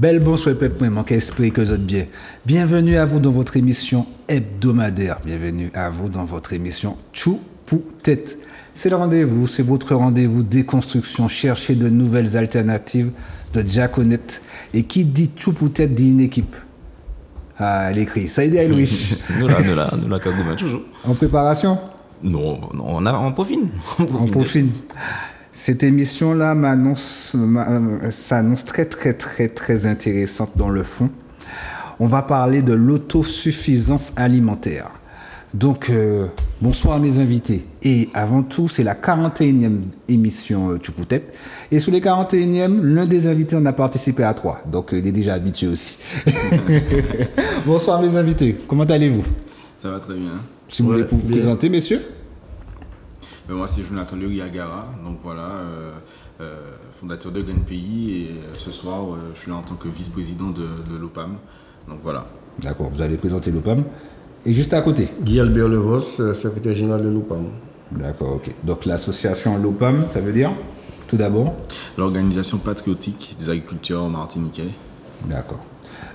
Bel bonsoir peuple, manque esprit que vous êtes bien. Bienvenue à vous dans votre émission hebdomadaire. Bienvenue à vous dans votre émission Tchou pour tête. C'est le rendez-vous, c'est votre rendez-vous déconstruction, chercher de nouvelles alternatives, de déjà connaître. Et qui dit Tchou pour tête dit une équipe. Ah, elle écrit. Ça a aidé à Louis. Nous la Kagouma toujours. En préparation? Non, on peaufine. On peaufine. Cette émission-là s'annonce très intéressante dans le fond. On va parler de l'autosuffisance alimentaire. Donc, bonsoir mes invités. Et avant tout, c'est la 41e émission Tchoupoutet. Et sous les 41e, l'un des invités en a participé à 3. Donc, il est déjà habitué aussi. Bonsoir mes invités. Comment allez-vous? Ça va très bien. Si vous voulez vous présenter, messieurs. Moi, c'est Jonathan Luriagara, donc voilà, fondateur de GreenPays. Et ce soir, je suis là en tant que vice-président de l'OPAM. Donc voilà. D'accord, vous allez présenter l'OPAM. Et juste à côté, Guy Albert Levos, secrétaire général de l'OPAM. D'accord, ok. Donc l'association l'OPAM, ça veut dire, tout d'abord, l'Organisation patriotique des agriculteurs martiniquais. D'accord.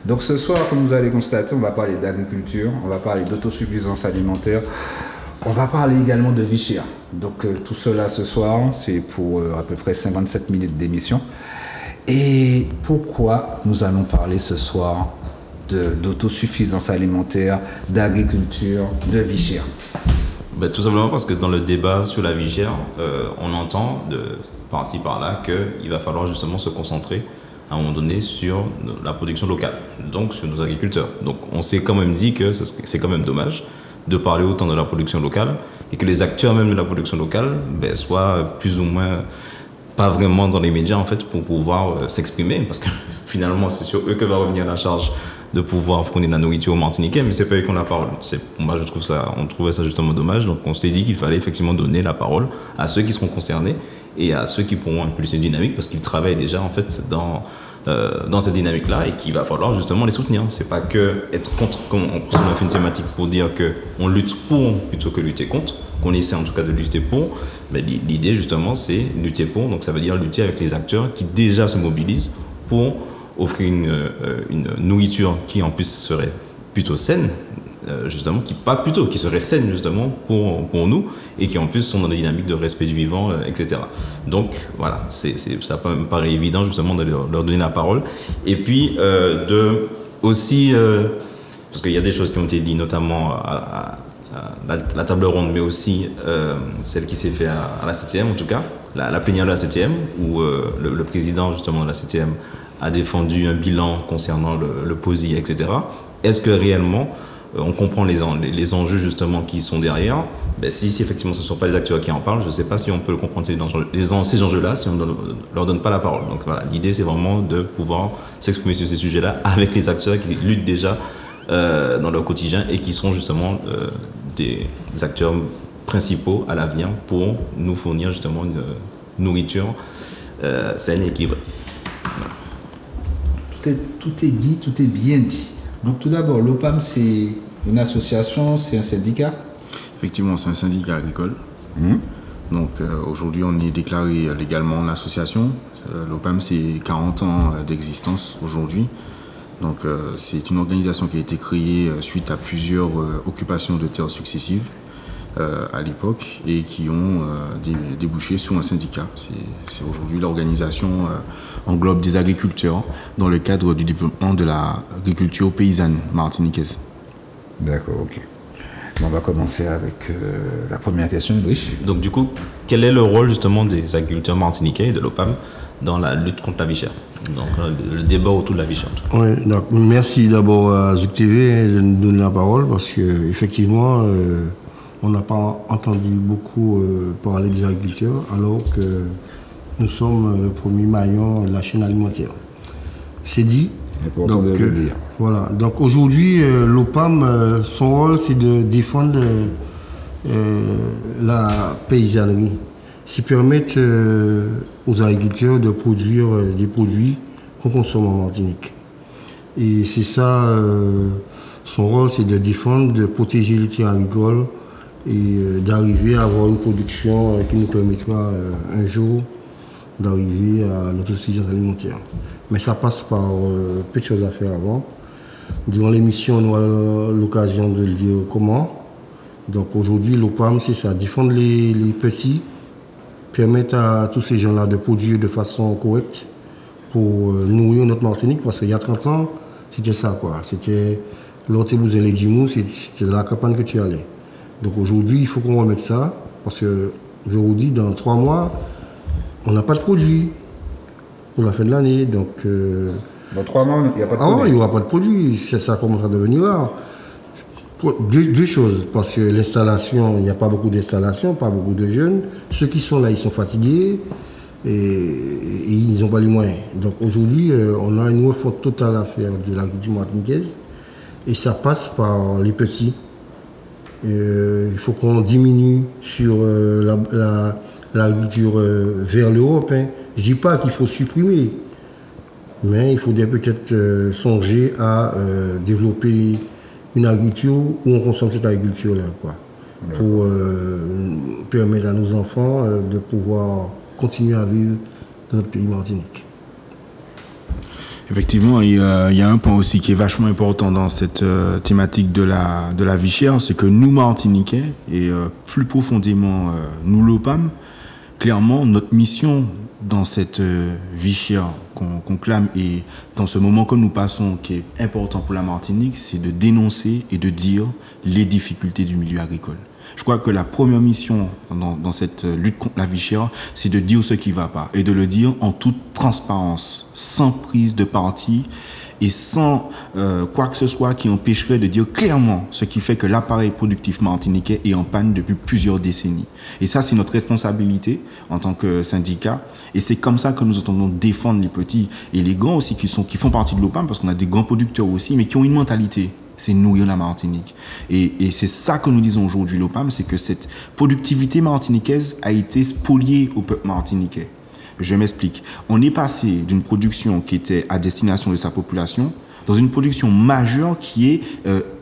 Donc ce soir, comme vous allez constater, on va parler d'agriculture, on va parler d'autosuffisance alimentaire, on va parler également de vie chère. Donc tout cela ce soir, c'est pour à peu près 57 minutes d'émission. Et pourquoi nous allons parler ce soir d'autosuffisance alimentaire, d'agriculture, de vie chère? Tout simplement parce que dans le débat sur la vie chère, on entend par-ci par-là qu'il va falloir justement se concentrer à un moment donné sur la production locale, donc sur nos agriculteurs. Donc on s'est quand même dit que c'est quand même dommage de parler autant de la production locale et que les acteurs même de la production locale soient plus ou moins pas vraiment dans les médias en fait pour pouvoir s'exprimer, parce que finalement c'est sur eux que va revenir la charge de pouvoir fournir de la nourriture aux Martiniquais, mais c'est pas eux qui ont la parole. Moi on trouvait ça justement dommage, donc on s'est dit qu'il fallait effectivement donner la parole à ceux qui seront concernés et à ceux qui pourront impulser une dynamique, parce qu'ils travaillent déjà en fait dans cette dynamique-là et qu'il va falloir justement les soutenir. C'est pas que être contre, comme on a fait une thématique pour dire qu'on lutte pour plutôt que lutter contre, qu'on essaie en tout cas de lutter pour. L'idée justement c'est lutter pour, donc ça veut dire lutter avec les acteurs qui déjà se mobilisent pour offrir une nourriture qui en plus serait plutôt saine, justement, qui serait saine justement pour nous et qui en plus sont dans des dynamiques de respect du vivant, etc. Donc voilà, ça me paraît évident justement de leur donner la parole. Et puis aussi, parce qu'il y a des choses qui ont été dites notamment à la table ronde, mais aussi celle qui s'est faite à la CTM en tout cas, la plénière de la CTM, où le président justement de la CTM a défendu un bilan concernant le POSI, etc. Est-ce que réellement on comprend les enjeux justement qui sont derrière? Si effectivement ce ne sont pas les acteurs qui en parlent, je ne sais pas si on peut le comprendre ces enjeux-là si on ne leur donne pas la parole. Donc voilà, l'idée c'est vraiment de pouvoir s'exprimer sur ces sujets-là avec les acteurs qui luttent déjà dans leur quotidien et qui seront justement des acteurs principaux à l'avenir pour nous fournir justement une nourriture saine et équilibrée. Tout est dit, tout est bien dit. Donc tout d'abord, l'OPAM, c'est une association, c'est un syndicat? Effectivement, c'est un syndicat agricole. Donc aujourd'hui, on est déclaré légalement en association. L'OPAM, c'est 40 ans d'existence aujourd'hui. Donc c'est une organisation qui a été créée suite à plusieurs occupations de terres successives à l'époque et qui ont débouché sur un syndicat. C'est aujourd'hui l'organisation englobe des agriculteurs dans le cadre du développement de l'agriculture paysanne martiniquaise. D'accord, ok. On va commencer avec la première question, Louis. Donc du coup, quel est le rôle justement des agriculteurs martiniquais et de l'OPAM dans la lutte contre la vie chère? Donc le débat autour de la vie chère. Oui, donc merci d'abord à Zouk TV de nous donner la parole, parce qu'effectivement, on n'a pas entendu beaucoup parler des agriculteurs, alors que nous sommes le premier maillon de la chaîne alimentaire. C'est dit. Donc, voilà. Donc aujourd'hui, l'OPAM, son rôle, c'est de défendre la paysannerie, qui permettent aux agriculteurs de produire des produits qu'on consomme en Martinique. Et c'est ça, son rôle, c'est de défendre, de protéger les terres agricoles et d'arriver à avoir une production qui nous permettra un jour d'arriver à l'autosuffisance alimentaire. Mais ça passe par peu de choses à faire avant. Durant l'émission, on aura l'occasion de le dire comment. Donc aujourd'hui, l'OPAM, c'est ça, défendre les petits, permettre à tous ces gens-là de produire de façon correcte pour nourrir notre Martinique, parce qu'il y a 30 ans, c'était ça, quoi. C'était l'autre bousin les Djimou, c'était dans la campagne que tu allais. Donc aujourd'hui, il faut qu'on remette ça, parce que je vous dis, dans 3 mois, on n'a pas de produit pour la fin de l'année. Donc, dans 3 mois, il n'y a pas de produit. Il n'y aura pas de produit, ça commence à devenir rare. Deux choses, parce que l'installation, il n'y a pas beaucoup d'installations, pas beaucoup de jeunes. Ceux qui sont là, ils sont fatigués et ils n'ont pas les moyens. Donc aujourd'hui, on a une refonte totale à faire de l'agriculture martiniquaise et ça passe par les petits. Il faut qu'on diminue sur l'agriculture vers l'Europe. Hein. Je ne dis pas qu'il faut supprimer, mais il faudrait peut-être songer à développer une agriculture où on consomme cette agriculture-là, quoi, pour permettre à nos enfants de pouvoir continuer à vivre dans notre pays Martinique. Effectivement, il y a un point aussi qui est vachement important dans cette thématique de la vie chère, c'est que nous, Martiniquais, et plus profondément nous, l'OPAM, clairement, notre mission dans cette vie chère qu'on clame et dans ce moment que nous passons qui est important pour la Martinique, c'est de dénoncer et de dire les difficultés du milieu agricole. Je crois que la première mission dans cette lutte contre la vie chère, c'est de dire ce qui ne va pas et de le dire en toute transparence, sans prise de parti et sans quoi que ce soit qui empêcherait de dire clairement ce qui fait que l'appareil productif martiniquais est en panne depuis plusieurs décennies. Et ça, c'est notre responsabilité en tant que syndicat. Et c'est comme ça que nous entendons défendre les petits et les grands aussi qui font partie de l'OPAM, parce qu'on a des grands producteurs aussi, mais qui ont une mentalité. C'est nourrir la Martinique. Et c'est ça que nous disons aujourd'hui, l'OPAM, c'est que cette productivité martiniquaise a été spoliée au peuple martiniquais. Je m'explique. On est passé d'une production qui était à destination de sa population dans une production majeure qui est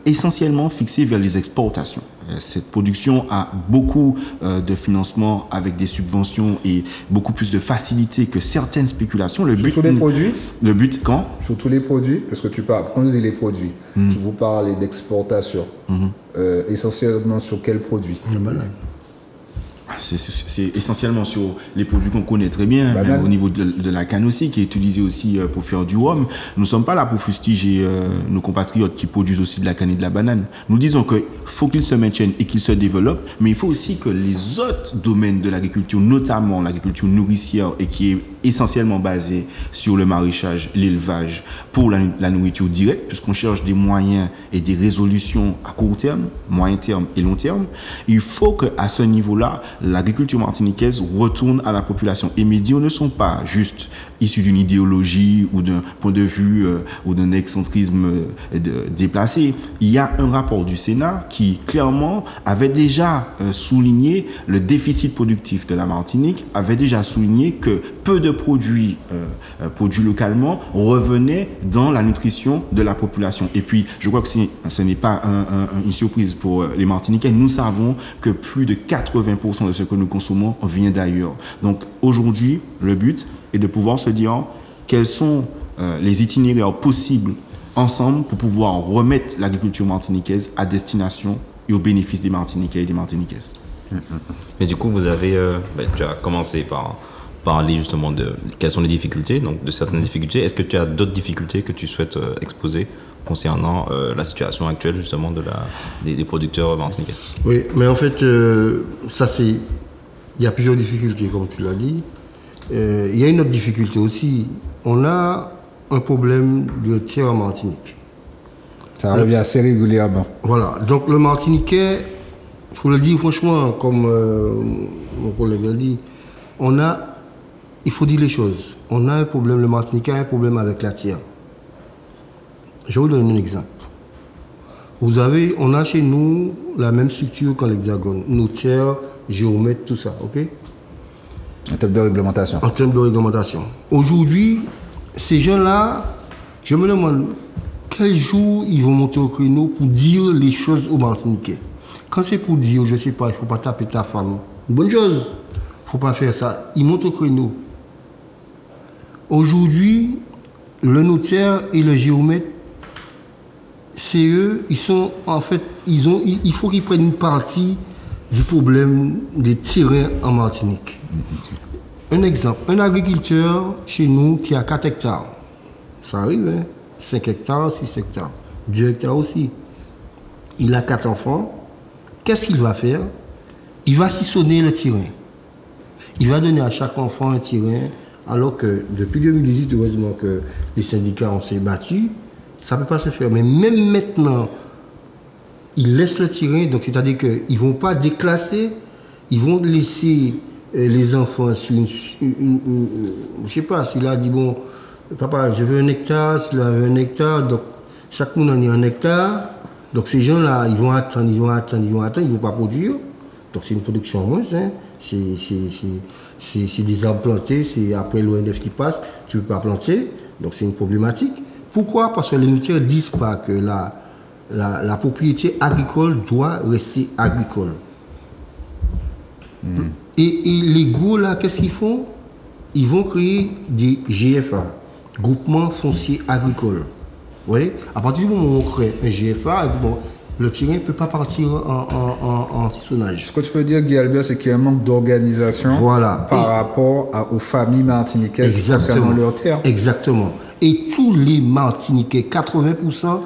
essentiellement fixée vers les exportations. Cette production a beaucoup de financement avec des subventions et beaucoup plus de facilité que certaines spéculations. Sur tous les produits ? Le but, quand ? Sur tous les produits, parce que tu parles, quand tu dis les produits, tu vous parles d'exportation. Essentiellement sur quels produits ? C'est essentiellement sur les produits qu'on connaît très bien, au niveau de la canne aussi, qui est utilisée aussi pour faire du rhum. Nous ne sommes pas là pour fustiger nos compatriotes qui produisent aussi de la canne et de la banane. Nous disons qu'il faut qu'ils se maintiennent et qu'ils se développent, mais il faut aussi que les autres domaines de l'agriculture, notamment l'agriculture nourricière, et qui est essentiellement basée sur le maraîchage, l'élevage, pour la nourriture directe, puisqu'on cherche des moyens et des résolutions à court terme, moyen terme et long terme, il faut qu'à ce niveau-là, l'agriculture martiniquaise retourne à la population. Et mes dires ne sont pas juste issus d'une idéologie ou d'un point de vue ou d'un excentrisme déplacé. Il y a un rapport du Sénat qui, clairement, avait déjà souligné le déficit productif de la Martinique, avait déjà souligné que peu de produits produits localement revenaient dans la nutrition de la population. Et puis, je crois que ce n'est pas une surprise pour les Martiniquais. Nous savons que plus de 80% de ce que nous consommons vient d'ailleurs. Donc, aujourd'hui, le but est de pouvoir se dire quels sont les itinéraires possibles ensemble pour pouvoir remettre l'agriculture martiniquaise à destination et au bénéfice des Martiniquais et des Martiniquaises. Mais du coup, vous avez, tu as commencé par parler justement de quelles sont les difficultés, donc de certaines difficultés. Est-ce que tu as d'autres difficultés que tu souhaites exposer concernant la situation actuelle justement des producteurs martiniquais? Oui, mais en fait, il y a plusieurs difficultés, comme tu l'as dit. Il y a une autre difficulté aussi. On a un problème de terre en Martinique. Ça revient assez régulièrement. Voilà, donc le Martiniquais, il faut le dire franchement, comme mon collègue l'a dit, il faut dire les choses. On a un problème, le Martiniquais a un problème avec la terre. Je vais vous donner un exemple. On a chez nous la même structure qu'en l'Hexagone. Nos terres, géomètres, tout ça, ok? En termes de réglementation. En termes de réglementation. Aujourd'hui, ces gens-là, je me demande quel jour ils vont monter au créneau pour dire les choses aux Martiniquais. Quand c'est pour dire, je ne sais pas, il ne faut pas taper ta femme. Une bonne chose. Il ne faut pas faire ça. Ils montent au créneau. Aujourd'hui, le notaire et le géomètre, c'est eux, ils sont en fait, il faut qu'ils prennent une partie du problème des terrains en Martinique. Un exemple, un agriculteur chez nous qui a 4 hectares, ça arrive, hein? 5 hectares, 6 hectares, 2 hectares aussi. Il a 4 enfants, qu'est-ce qu'il va faire? Il va sillonner le terrain. Il va donner à chaque enfant un terrain, alors que depuis 2018, heureusement que les syndicats ont s'est battus, ça ne peut pas se faire. Mais même maintenant, ils laissent le terrain, donc c'est-à-dire qu'ils ne vont pas déclasser, ils vont laisser les enfants sur je ne sais pas, celui-là dit, bon, papa, je veux 1 hectare, celui-là veut 1 hectare, donc chaque monde en est 1 hectare. Donc ces gens-là, ils vont attendre, ils ne vont pas produire. Donc c'est une production en moins, hein. C'est des arbres plantés, c'est après l'ONF qui passe, tu ne peux pas planter. Donc c'est une problématique. Pourquoi? Parce que les notaires ne disent pas que la propriété agricole doit rester agricole. Et les gros là, qu'est-ce qu'ils font? Ils vont créer des GFA, groupements fonciers agricoles. Vous voyez? À partir du moment où on crée un GFA, bon, le terrain ne peut pas partir en sillonnage. Ce que tu peux dire, Guy Albert, c'est qu'il y a un manque d'organisation par rapport aux familles martiniquaises concernant leur terre. Exactement. Et tous les Martiniquais, 80%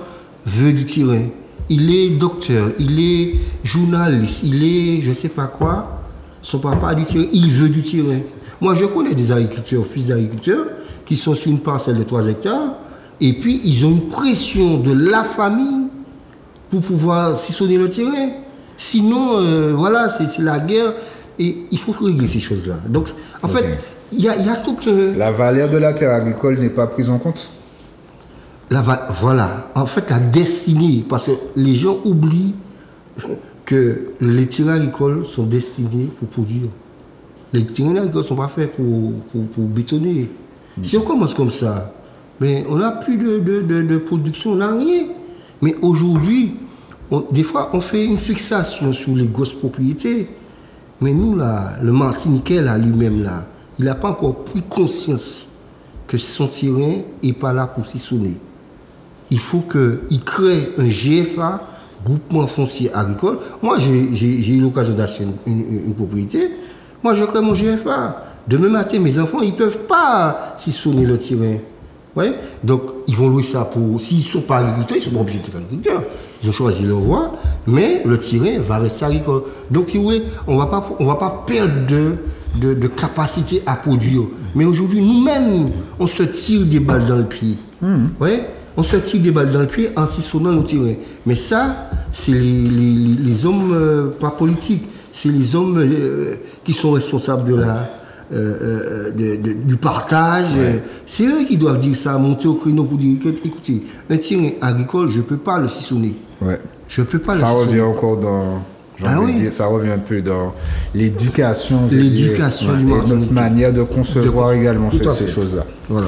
veulent du terrain. Il est docteur, il est journaliste, il est je ne sais pas quoi. Son papa a du terrain, il veut du terrain. Moi, je connais des agriculteurs, fils d'agriculteurs, qui sont sur une parcelle de 3 hectares, et puis ils ont une pression de la famille pour pouvoir sillonner le terrain. Sinon, voilà, c'est la guerre, et il faut régler ces choses-là. Donc, en fait, il y a toute... La valeur de la terre agricole n'est pas prise en compte. Voilà, en fait, la destinée, parce que les gens oublient que les terrains agricoles sont destinés pour produire. Les terrains agricoles ne sont pas faits pour bétonner. Si on commence comme ça, mais on n'a plus de production, on n'a rien. Mais aujourd'hui, des fois, on fait une fixation sur les grosses propriétés. Mais nous, là, le Martiniquais, là, lui-même, là, il n'a pas encore pris conscience que son terrain n'est pas là pour sillonner. Il faut qu'il crée un GFA, groupement foncier agricole. Moi, j'ai eu l'occasion d'acheter une propriété. Moi, je crée mon GFA. Demain matin, mes enfants, ils ne peuvent pas sillonner le terrain. Ouais? Donc, ils vont louer ça pour... S'ils ne sont pas agriculteurs, ils ne sont pas obligés d'être agriculteurs. Ils ont choisi leur voie, mais le terrain va rester agricole. Donc, si vous voulez, on ne va pas perdre de capacité à produire. Mais aujourd'hui, nous-mêmes, on se tire des balles dans le pied. Ouais? On se tire des balles dans le pied en sillonnant le terrain. Mais ça, c'est les hommes pas politiques. C'est les hommes qui sont responsables du partage. Ouais. C'est eux qui doivent dire ça, monter au créneau pour dire, écoutez, un terrain agricole, je ne peux pas le sillonner. Ouais. Je ne peux pas le sillonner. Ça revient encore dans... ça revient un peu dans l'éducation. L'éducation du Martinique. Et notre manière de concevoir également ces choses-là. Voilà.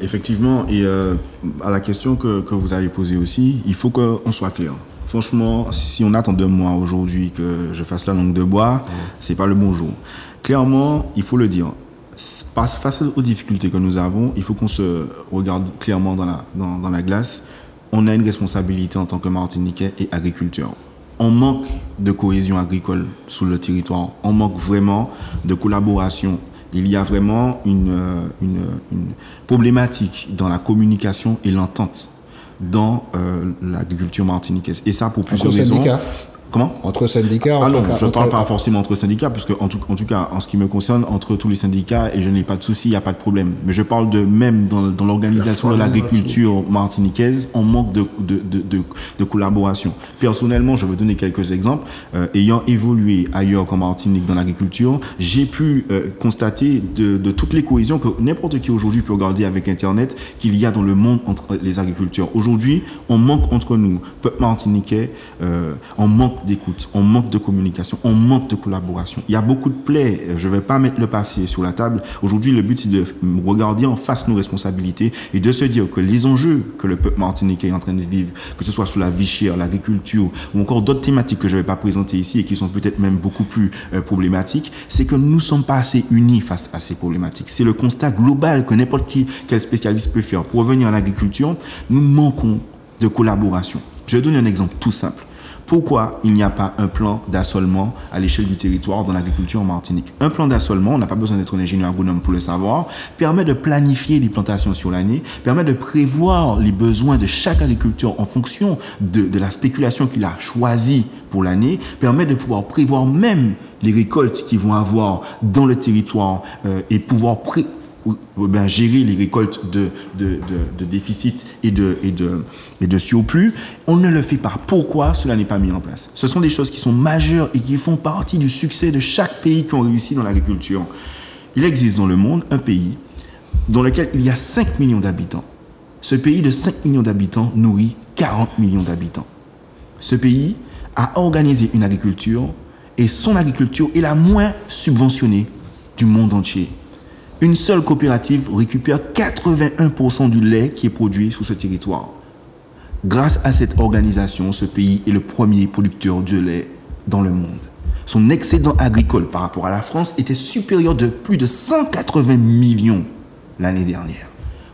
Effectivement, et à la question que vous avez posée aussi, il faut qu'on soit clair. Franchement, si on attend de moi aujourd'hui que je fasse la langue de bois, c'est pas le bon jour. Clairement, il faut le dire. Face aux difficultés que nous avons, il faut qu'on se regarde clairement dans la glace. On a une responsabilité en tant que Martiniquais et agriculteurs. On manque de cohésion agricole sur le territoire. On manque vraiment de collaboration. Il y a vraiment une problématique dans la communication et l'entente dans l'agriculture martiniquaise. Et ça pour plusieurs raisons. Syndicats. Comment? Entre syndicats? Ah non, je ne parle pas forcément entre syndicats, parce que en tout cas, en ce qui me concerne, entre tous les syndicats, et je n'ai pas de souci, il n'y a pas de problème. Mais je parle de même dans l'organisation de l'agriculture martiniquaise, on manque de collaboration. Personnellement, je vais donner quelques exemples. Ayant évolué ailleurs qu'en Martinique dans l'agriculture, j'ai pu constater de toutes les cohésions que n'importe qui aujourd'hui peut regarder avec Internet qu'il y a dans le monde entre les agriculteurs. Aujourd'hui, on manque entre nous, peuple martiniquais, on manque manque d'écoute, on manque de communication, on manque de collaboration. Il y a beaucoup de plaies, je ne vais pas mettre le passé sur la table. Aujourd'hui, le but, c'est de regarder en face nos responsabilités et de se dire que les enjeux que le peuple martiniquais est en train de vivre, que ce soit sur la vie chère, l'agriculture ou encore d'autres thématiques que je ne vais pas présenter ici et qui sont peut-être même beaucoup plus problématiques, c'est que nous ne sommes pas assez unis face à ces problématiques. C'est le constat global que n'importe quel spécialiste peut faire. Pour revenir à l'agriculture, nous manquons de collaboration. Je vais donner un exemple tout simple. Pourquoi il n'y a pas un plan d'assolement à l'échelle du territoire dans l'agriculture en Martinique? Un plan d'assolement, on n'a pas besoin d'être un ingénieur agronome pour le savoir, permet de planifier les plantations sur l'année, permet de prévoir les besoins de chaque agriculteur en fonction de la spéculation qu'il a choisie pour l'année, permet de pouvoir prévoir même les récoltes qu'ils vont avoir dans le territoire et pouvoir gérer les récoltes de déficit et de surplus. On ne le fait pas. Pourquoi cela n'est pas mis en place? Ce sont des choses qui sont majeures et qui font partie du succès de chaque pays qui ont réussi dans l'agriculture. Il existe dans le monde un pays dans lequel il y a 5 millions d'habitants. Ce pays de 5 millions d'habitants nourrit 40 millions d'habitants. Ce pays a organisé une agriculture et son agriculture est la moins subventionnée du monde entier. Une seule coopérative récupère 81% du lait qui est produit sur ce territoire. Grâce à cette organisation, ce pays est le premier producteur de lait dans le monde. Son excédent agricole par rapport à la France était supérieur de plus de 180 millions l'année dernière.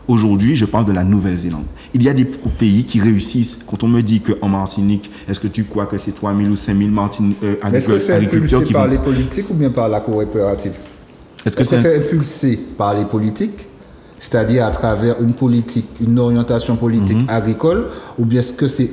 Aujourd'hui, je parle de la Nouvelle-Zélande. Il y a des pays qui réussissent. Quand on me dit qu'en Martinique, est-ce que tu crois que c'est 3 000 ou 5 000 agriculteurs est-ce que c'est impulsé par les politiques ou bien par la coopérative? Est-ce que c'est impulsé par les politiques, c'est-à-dire à travers une politique, une orientation politique agricole, ou bien est-ce que c'est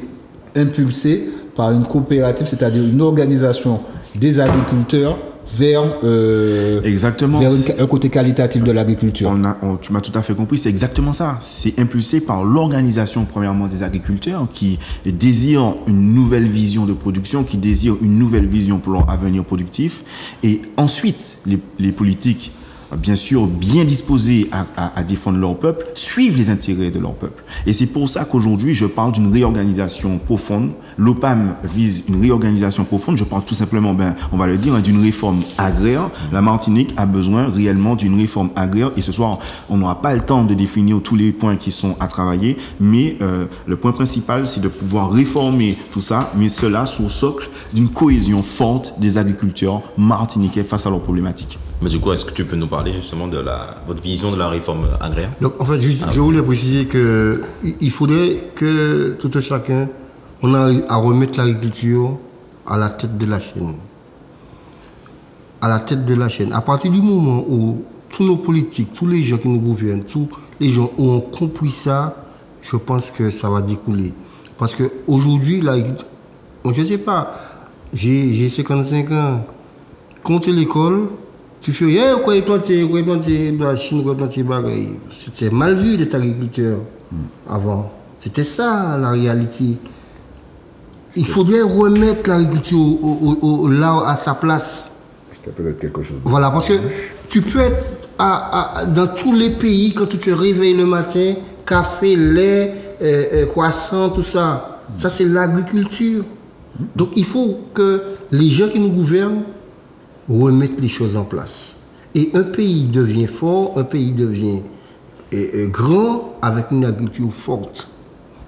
impulsé par une coopérative, c'est-à-dire une organisation des agriculteurs vers un côté qualitatif de l'agriculture? Tu m'as tout à fait compris, c'est exactement ça. C'est impulsé par l'organisation, premièrement, des agriculteurs qui désirent une nouvelle vision de production, qui désirent une nouvelle vision pour leur avenir productif. Et ensuite, les politiques, bien sûr, bien disposés à défendre leur peuple, suivent les intérêts de leur peuple. Et c'est pour ça qu'aujourd'hui, je parle d'une réorganisation profonde. L'OPAM vise une réorganisation profonde. Je parle tout simplement, on va le dire, d'une réforme agraire. La Martinique a besoin réellement d'une réforme agraire. Et ce soir, on n'aura pas le temps de définir tous les points qui sont à travailler. Mais le point principal, c'est de pouvoir réformer tout ça, mais cela sous le socle d'une cohésion forte des agriculteurs martiniquais face à leurs problématiques. Mais du coup, est-ce que tu peux nous parler justement de votre vision de la réforme agraire? Donc, en fait, je voulais préciser qu'il faudrait que tout un chacun, on arrive à remettre l'agriculture à la tête de la chaîne. À la tête de la chaîne. À partir du moment où tous nos politiques, tous les gens qui nous gouvernent, tous les gens ont compris ça, je pense que ça va découler. Parce qu'aujourd'hui, je ne sais pas, j'ai 55 ans, compter l'école, tu fais rien, quoi, planter de la Chine, quoi, planter bagaille. C'était mal vu d'être agriculteur avant. C'était ça la réalité. Il faudrait remettre l'agriculture là à sa place. Ça peut être quelque chose. Voilà, parce que tu peux être dans tous les pays, quand tu te réveilles le matin, café, lait, croissant, tout ça. Ça, c'est l'agriculture. Donc, il faut que les gens qui nous gouvernent remettre les choses en place. Et un pays devient fort, un pays devient grand avec une agriculture forte.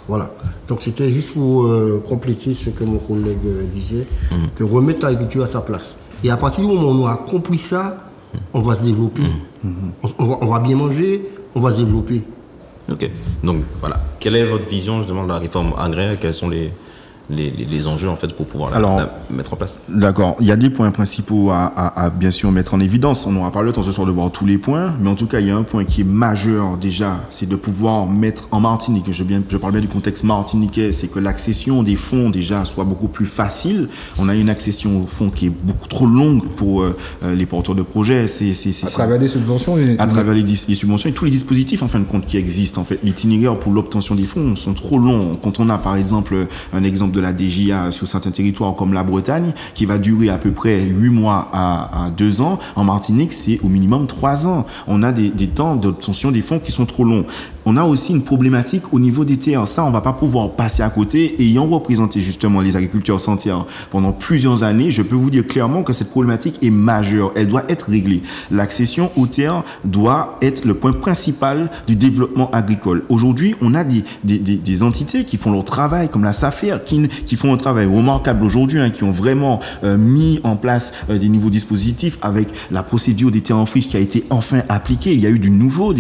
Voilà. Donc c'était juste pour compléter ce que mon collègue disait, de remettre l'agriculture à sa place. Et à partir du moment où on aura compris ça, on va se développer. On va bien manger, on va se développer. Ok. Donc voilà. Quelle est votre vision justement de la réforme agraire? Quels sont les enjeux en fait pour pouvoir la mettre en place? D'accord. Il y a des points principaux à bien sûr mettre en évidence. On n'aura pas le temps ce soir de voir tous les points, mais en tout cas il y a un point qui est majeur déjà, c'est de pouvoir mettre en Martinique, je parle bien du contexte martiniquais, c'est que l'accession des fonds déjà soit beaucoup plus facile. On a une accession aux fonds qui est beaucoup trop longue pour les porteurs de projets. À travers des subventions à travers les subventions et tous les dispositifs en fin de compte qui existent. En fait, l'itinéraire pour l'obtention des fonds sont trop longs. Quand on a par exemple un exemple de la DGA sur certains territoires comme la Bretagne, qui va durer à peu près 8 mois à 2 ans. En Martinique, c'est au minimum 3 ans. On a des temps d'obtention des fonds qui sont trop longs. on a aussi une problématique au niveau des terres. Ça, on ne va pas pouvoir passer à côté. Et ayant représenté justement les agriculteurs sans terre pendant plusieurs années, je peux vous dire clairement que cette problématique est majeure. Elle doit être réglée. L'accession aux terres doit être le point principal du développement agricole. Aujourd'hui, on a des entités qui font leur travail, comme la SAFER, qui font un travail remarquable aujourd'hui, qui ont vraiment mis en place des nouveaux dispositifs avec la procédure des terres en friche qui a été enfin appliquée. Il y a eu du nouveau,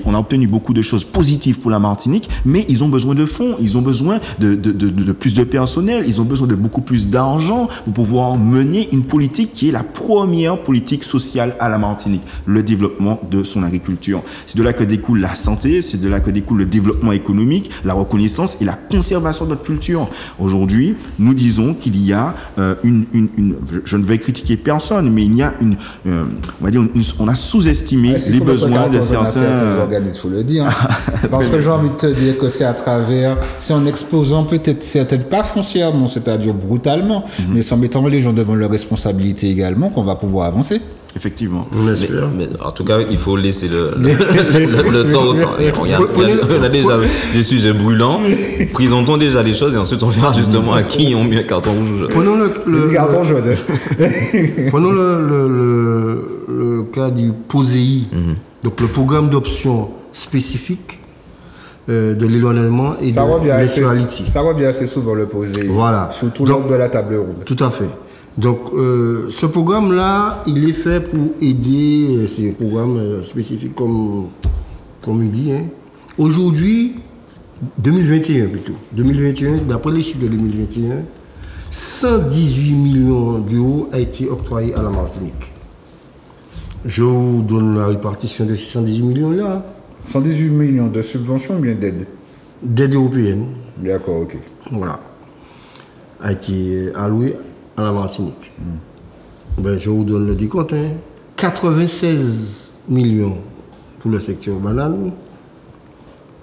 on a obtenu beaucoup de choses positives pour la Martinique, mais ils ont besoin de fonds, ils ont besoin de plus de personnel, ils ont besoin de beaucoup plus d'argent pour pouvoir mener une politique qui est la première politique sociale à la Martinique, le développement de son agriculture. C'est de là que découle la santé, c'est de là que découle le développement économique, la reconnaissance et la conservation de notre culture. Aujourd'hui, nous disons qu'il y a je ne vais critiquer personne, mais il y a on a sous-estimé les besoins de certains organismes, il faut le dire. Parce que j'ai envie de te dire que c'est à travers, c'est en exposant peut-être pas foncièrement, c'est-à-dire brutalement, mais sans mettant les gens devant leurs responsabilités également, qu'on va pouvoir avancer. Effectivement. Mais en tout cas, il faut laisser le temps au temps. On a déjà des sujets brûlants. Présentons déjà les choses et ensuite on verra justement à qui on met un carton rouge. Prenons le carton jaune. Prenons le cas du POSEI, donc le programme d'options spécifiques de l'éloignement et de l'actualité. Ça revient assez souvent le POSEI. Voilà. Surtout lors de la table ronde. Tout à fait. Donc, ce programme-là, il est fait pour aider, c'est un programme spécifique comme il dit. Aujourd'hui, 2021 plutôt, 2021, d'après les chiffres de 2021, 118 millions d'euros a été octroyé à la Martinique. Je vous donne la répartition de ces 118 millions-là. 118 millions de subventions ou bien d'aide? D'aide européenne. D'accord, ok. Voilà. A été alloué à la Martinique. Ben, je vous donne le décompte. 96 millions pour le secteur banane,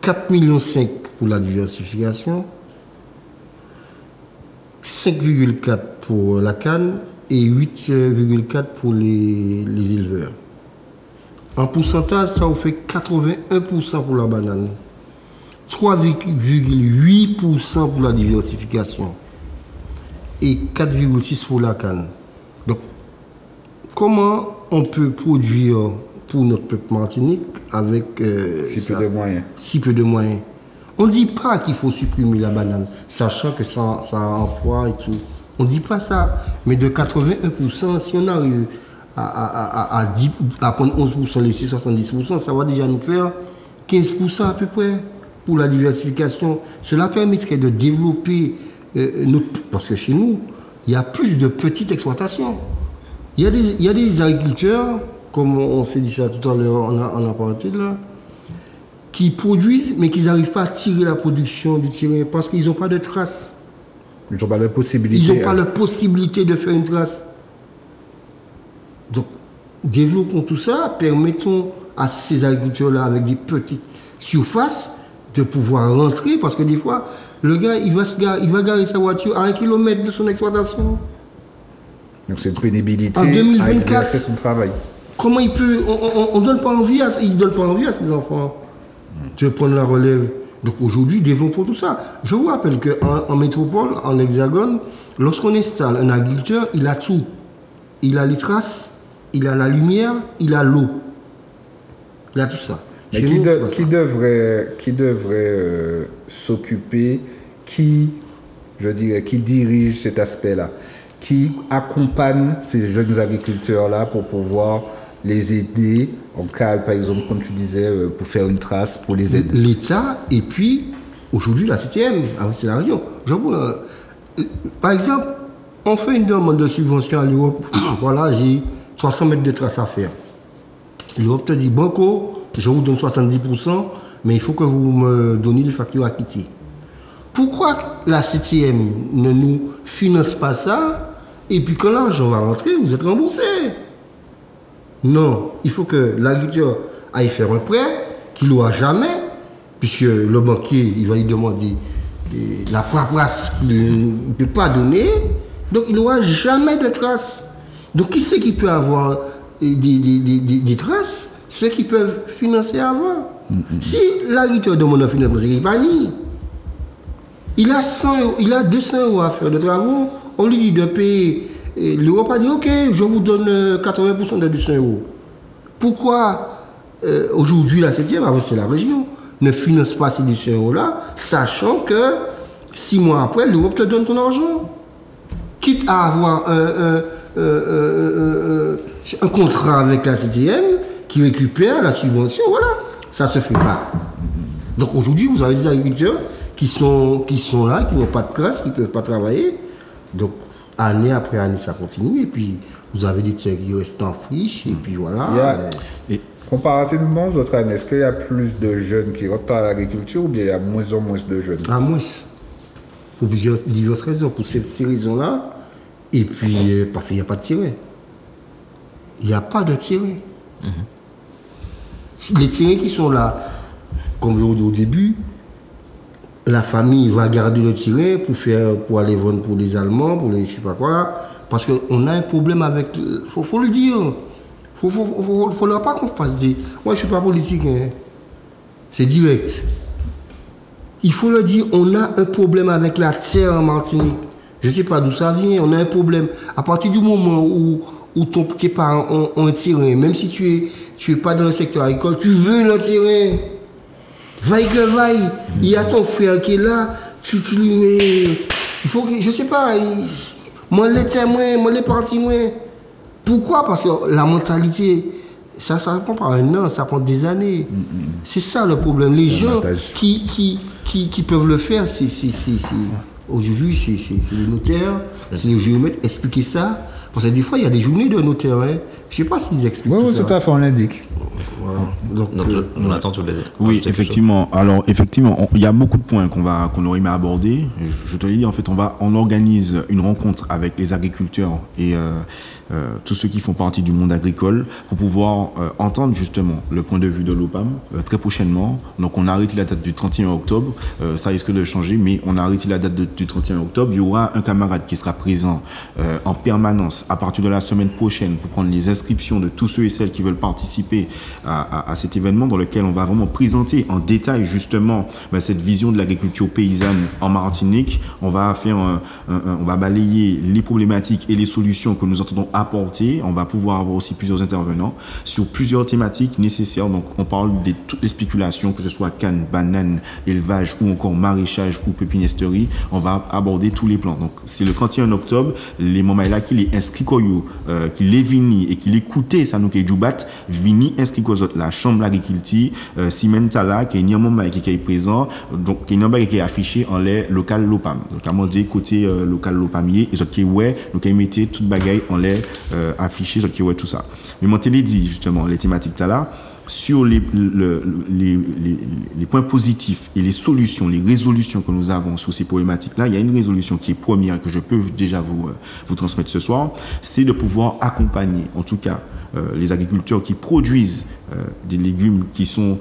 4,5 millions pour la diversification, 5,4 pour la canne et 8,4 pour les éleveurs. En pourcentage, ça vous fait 81% pour la banane, 3,8% pour la diversification et 4,6 pour la canne. Donc, comment on peut produire pour notre peuple martinique avec si peu de moyens? Si peu de moyens. On ne dit pas qu'il faut supprimer la banane, sachant que ça emploi et tout. On ne dit pas ça. Mais de 81%, si on arrive à prendre 11%, laisser 70%, ça va déjà nous faire 15% à peu près pour la diversification. Cela permettrait de développer parce que chez nous, il y a plus de petites exploitations. Il y a des agriculteurs, comme on s'est dit ça tout à l'heure, on a parlé là, qui produisent, mais qui n'arrivent pas à tirer la production du terrain parce qu'ils n'ont pas de traces. Ils n'ont pas la possibilité. Ils n'ont pas la possibilité de faire une trace. Donc, développons tout ça, permettons à ces agriculteurs-là, avec des petites surfaces, de pouvoir rentrer, parce que des fois, le gars, il va garer sa voiture à 1 kilomètre de son exploitation. Donc c'est une pénibilité en 2024, à exercer son travail. Comment il peut... On ne donne pas envie à ces enfants de prendre la relève. Donc aujourd'hui, développons tout ça. Je vous rappelle qu'en métropole, en hexagone, lorsqu'on installe un agriculteur, il a tout. Il a les traces, il a la lumière, il a l'eau. Il a tout ça. Mais qui devrait s'occuper, qui dirige cet aspect-là, qui accompagne ces jeunes agriculteurs-là pour pouvoir les aider en cas, par exemple, comme tu disais, pour faire une trace, pour les aider. L'État, et puis aujourd'hui la CTM, c'est la région. Par exemple, on fait une demande de subvention à l'Europe. Voilà, j'ai 300 mètres de trace à faire. L'Europe te dit, banco, je vous donne 70%, mais il faut que vous me donniez les factures acquittées. Pourquoi la CTM ne nous finance pas ça? Et puis quand l'argent va rentrer, vous êtes remboursé. Non, il faut que l'agriculteur aille faire un prêt qu'il n'aura jamais, puisque le banquier, il va lui demander la paperasse qu'il ne peut pas donner, donc il n'aura jamais de traces. Donc qui c'est qui peut avoir des traces? ceux qui peuvent financer avant. Si l'agriculteur demande un financement, c'est qu'il n'est pas ni. Il a 100 euros, il a 200 euros à faire de travaux, on lui dit de payer. L'Europe a dit ok, je vous donne 80% de 200 euros. Pourquoi aujourd'hui la 7e, avant c'est la région, ne finance pas ces 200 euros-là, sachant que 6 mois après, l'Europe te donne ton argent. Quitte à avoir un contrat avec la 7e qui récupère la subvention, voilà, ça ne se fait pas. Donc aujourd'hui, vous avez des agriculteurs qui sont là, qui n'ont pas de classe, qui ne peuvent pas travailler. Donc année après année, ça continue. Et puis vous avez des terres qui restent en friche. Et puis voilà. Et comparativement aux autres années, est-ce qu'il y a plus de jeunes qui rentrent à l'agriculture ou bien il y a moins en moins de jeunes? À moins. Pour diverses raisons. Pour ces raisons-là. Et puis parce qu'il n'y a pas de tiré. Il n'y a pas de tiré. Les tirés qui sont là, comme je vous dis au début, la famille va garder le tiré pour aller vendre pour les Allemands, pour les je sais pas quoi là, parce qu'on a un problème avec. Faut le dire. Faut leur pas qu'on fasse des. Moi je suis pas politique, hein. C'est direct. Il faut le dire, on a un problème avec la terre en Martinique. Je ne sais pas d'où ça vient, on a un problème. À partir du moment où tes parents ont un terrain, même si tu es pas dans le secteur agricole, tu veux le terrain. Vaille que vaille. Il y a ton frère qui est là, tu lui mets. Il faut que. Je sais pas. Moi, les témoins, moi, les partis, moi. Pourquoi? Parce que la mentalité, ça prend pas un an, ça prend des années. C'est ça le problème. Les gens qui peuvent le faire, c'est aujourd'hui, c'est les notaires, c'est les géomètres. Expliquer ça. Parce que des fois, il y a des journées de notaires. Hein. Je ne sais pas s'ils expliquent. Oui, tout à fait, on l'indique. Voilà. Donc on attend tous les. Oui, effectivement. Alors, effectivement, il y a beaucoup de points qu'on aurait aimé aborder. Je te l'ai dit, en fait, on organise une rencontre avec les agriculteurs et tous ceux qui font partie du monde agricole pour pouvoir entendre justement le point de vue de l'OPAM très prochainement. Donc, on a arrêté la date du 31 octobre. Ça risque de changer, mais on a arrêté la date du 31 octobre. Il y aura un camarade qui sera présent en permanence à partir de la semaine prochaine pour prendre les inscriptions de tous ceux et celles qui veulent participer à cet événement dans lequel on va vraiment présenter en détail justement cette vision de l'agriculture paysanne en Martinique. On va faire on va balayer les problématiques et les solutions que nous entendons apporter. On va pouvoir avoir aussi plusieurs intervenants sur plusieurs thématiques nécessaires. Donc on parle de toutes les spéculations, que ce soit canne, banane, élevage ou encore maraîchage ou pépinisterie. On va aborder tous les plans. Donc c'est le 31 octobre. Les moments là qui les inscrits qui les vini et qui l'écoutaient ça nous qui joubat vini inscrit aux autres la chambre d'agriculture Simen Tala qui est ni un moment qui est présent donc qui est un qui est affiché en l'air local l'OPAM donc à mon dire côté local l'OPAMier et autres qui ouais nous qui mettez toute bagaille en l'air affiché autres qui ouais tout ça mais mon télé dit justement les thématiques Tala sur les points positifs et les solutions, les résolutions que nous avons sur ces problématiques-là, il y a une résolution qui est première que je peux déjà vous transmettre ce soir, c'est de pouvoir accompagner, en tout cas, les agriculteurs qui produisent des légumes qui sont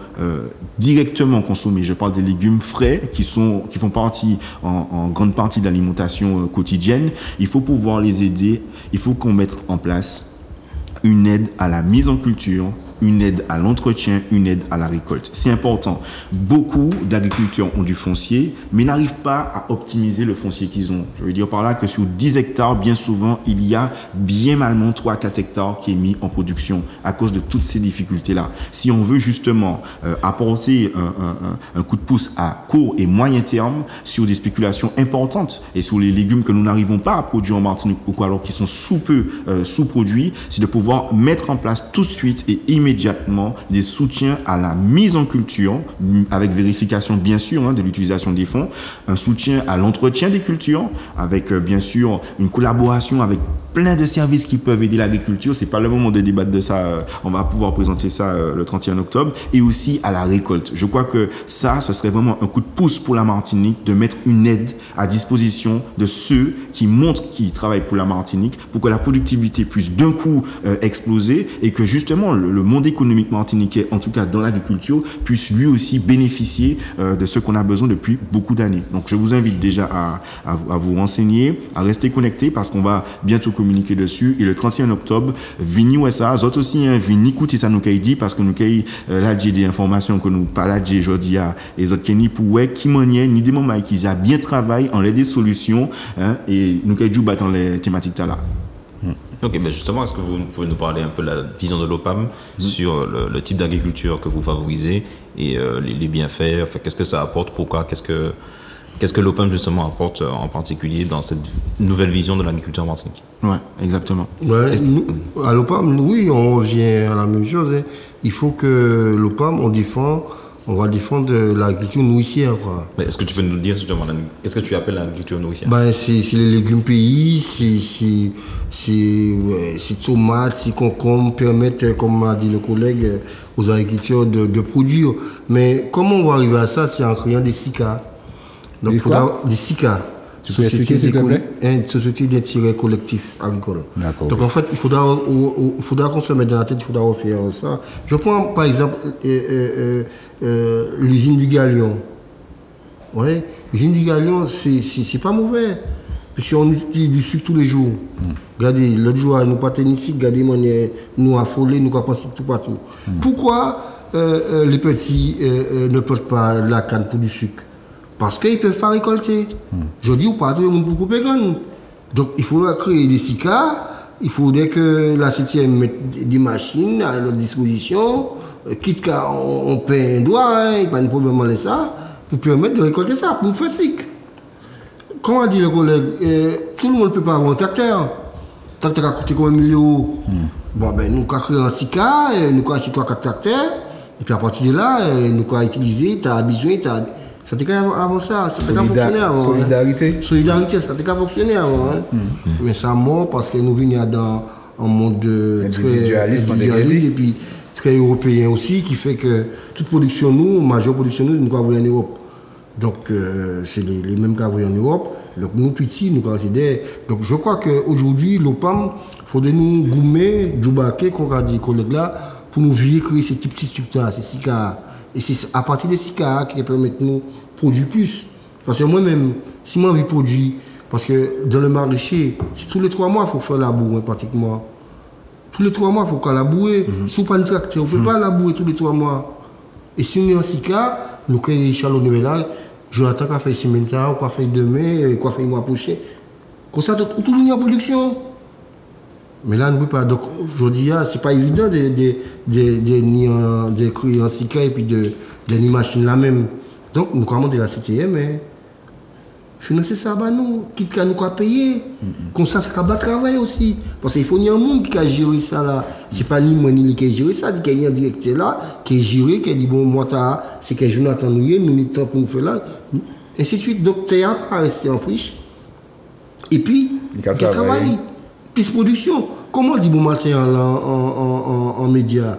directement consommés. Je parle des légumes frais qui font partie en grande partie de l'alimentation quotidienne. Il faut pouvoir les aider. Il faut qu'on mette en place une aide à la mise en culture, une aide à l'entretien, une aide à la récolte. C'est important. Beaucoup d'agriculteurs ont du foncier, mais n'arrivent pas à optimiser le foncier qu'ils ont. Je veux dire par là que sur 10 hectares, bien souvent, il y a bien malement 3-4 hectares qui est mis en production à cause de toutes ces difficultés-là. Si on veut justement apporter un coup de pouce à court et moyen terme sur des spéculations importantes et sur les légumes que nous n'arrivons pas à produire en Martinique ou quoi, alors qu'ils sont sous-produits, c'est de pouvoir mettre en place tout de suite et immédiatement des soutiens à la mise en culture, avec vérification bien sûr de l'utilisation des fonds, un soutien à l'entretien des cultures, avec bien sûr une collaboration avec plein de services qui peuvent aider l'agriculture. C'est pas le moment de débattre de ça. On va pouvoir présenter ça le 31 octobre. Et aussi à la récolte. Je crois que ça, ce serait vraiment un coup de pouce pour la Martinique de mettre une aide à disposition de ceux qui montrent qu'ils travaillent pour la Martinique pour que la productivité puisse d'un coup exploser et que justement le monde économique martiniquais, en tout cas dans l'agriculture, puisse lui aussi bénéficier de ce qu'on a besoin depuis beaucoup d'années. Donc je vous invite déjà à vous renseigner, à rester connecté parce qu'on va bientôt communiquer dessus. Et le 31 octobre, vini ouais ça, autres aussi, vini écouter ça nous qu'elle dit, parce que nous qu'elle là, j'ai des informations que nous parlons aujourd'hui à les autres pour ouais, qui manière, ni des moments qui a bien travaillé, en l'aide des solutions, et nous qu'elle joue dans les thématiques là. Ok, mais justement, est-ce que vous pouvez nous parler un peu de la vision de l'OPAM sur le type d'agriculture que vous favorisez et les bienfaits, enfin, qu'est-ce que ça apporte, pourquoi, qu'est-ce que l'OPAM justement apporte en particulier dans cette nouvelle vision de l'agriculture en Martinique? Ouais, exactement. Ouais, nous, à l'OPAM, oui, on revient à la même chose. Il faut que l'OPAM, on va défendre l'agriculture nourricière. Quoi. Mais est-ce que tu peux nous dire justement, qu'est-ce que tu appelles l'agriculture nourricière? C'est les légumes pays, c'est tomates, c'est concombres, permettent, comme m'a dit le collègue, aux agriculteurs de produire. Mais comment on va arriver à ça? C'est en créant des SICA. Donc, il faudra des SICA. Tu peux expliquer, s'il te plaît? Une société d'intérêt collectif agricole. D'accord. Donc, en fait, il faudra qu'on se mette dans la tête, il faudra refaire ça. Je prends, par exemple, l'usine du Galion. Ouais. L'usine du Galion, c'est pas mauvais. Puisqu'on utilise du sucre tous les jours. Regardez, l'autre jour, nous partons ici, regardez, nous affolés, nous pensons tout partout. Pourquoi les petits ne portent pas la canne pour du sucre? Parce qu'ils ne peuvent pas récolter. Je dis, pas tout le monde peut couper canne. Donc, il faudra créer des SICA, il faudrait que la CTM mette des machines à notre disposition, quitte qu'on paie un doigt, il n'y a pas de problème avec ça, pour permettre de récolter ça, pour nous faire SIC. Comment a dit le collègue, tout le monde ne peut pas avoir un tracteur. Le tracteur a coûté combien de millions? Bon, ben, nous avons créé un SICA, nous avons acheté 3-4 tracteurs, et puis à partir de là, nous avons utilisé, tu as besoin, ça t'est avant ça, ça t'a fonctionné avant. Solidarité. Solidarité, ça t'a fonctionné avant. Mais ça mort parce que nous venons dans un monde très individualiste et puis très européen aussi, qui fait que toute production, majeure production, nous avons en Europe. Donc, c'est les mêmes qu'avons en Europe. Donc, nous, petits, nous considérons. Donc, je crois qu'aujourd'hui, l'OPAM, il faudrait nous gommer, Djoubaké, qu'on a dit, collègues là, pour nous créer ces petits structures, ces SICA. Et c'est à partir des SICA qui permettent de nous produire plus. Parce que moi-même, si moi je produis, parce que dans le marché, c'est tous les 3 mois, il faut faire labourer pratiquement. Tous les 3 mois, il faut qu'on labourer. Si on pas un tracteur, on ne peut pas labourer tous les 3 mois. Et si on est en SICA, nous créons Charles Nouvelal, Jonathan qui a fait semaine, qui a fait demain, qui a fait le mois prochain. Comme ça, tout le monde est en production. Mais là, on ne peut pas. Donc, aujourd'hui, ce n'est pas évident de créer un SICA et puis de ni machine là même. Donc, nous commandons la CTM, mais financer ça, bah nous, quitte qu'à nous payer. Comme ça, c'est qu'à travailler aussi. Parce qu'il faut y a un monde qui a géré ça là. Ce n'est pas ni moi ni qui a géré ça, il y a un directeur là qui a géré, qui a dit bon, moi, c'est que Jonathan nous y temps pour nous faire là. Ainsi de suite. Donc, tu n'as pas resté en friche. Et puis, il a travaillé. Plus production. Comment on dit bon matin en médias?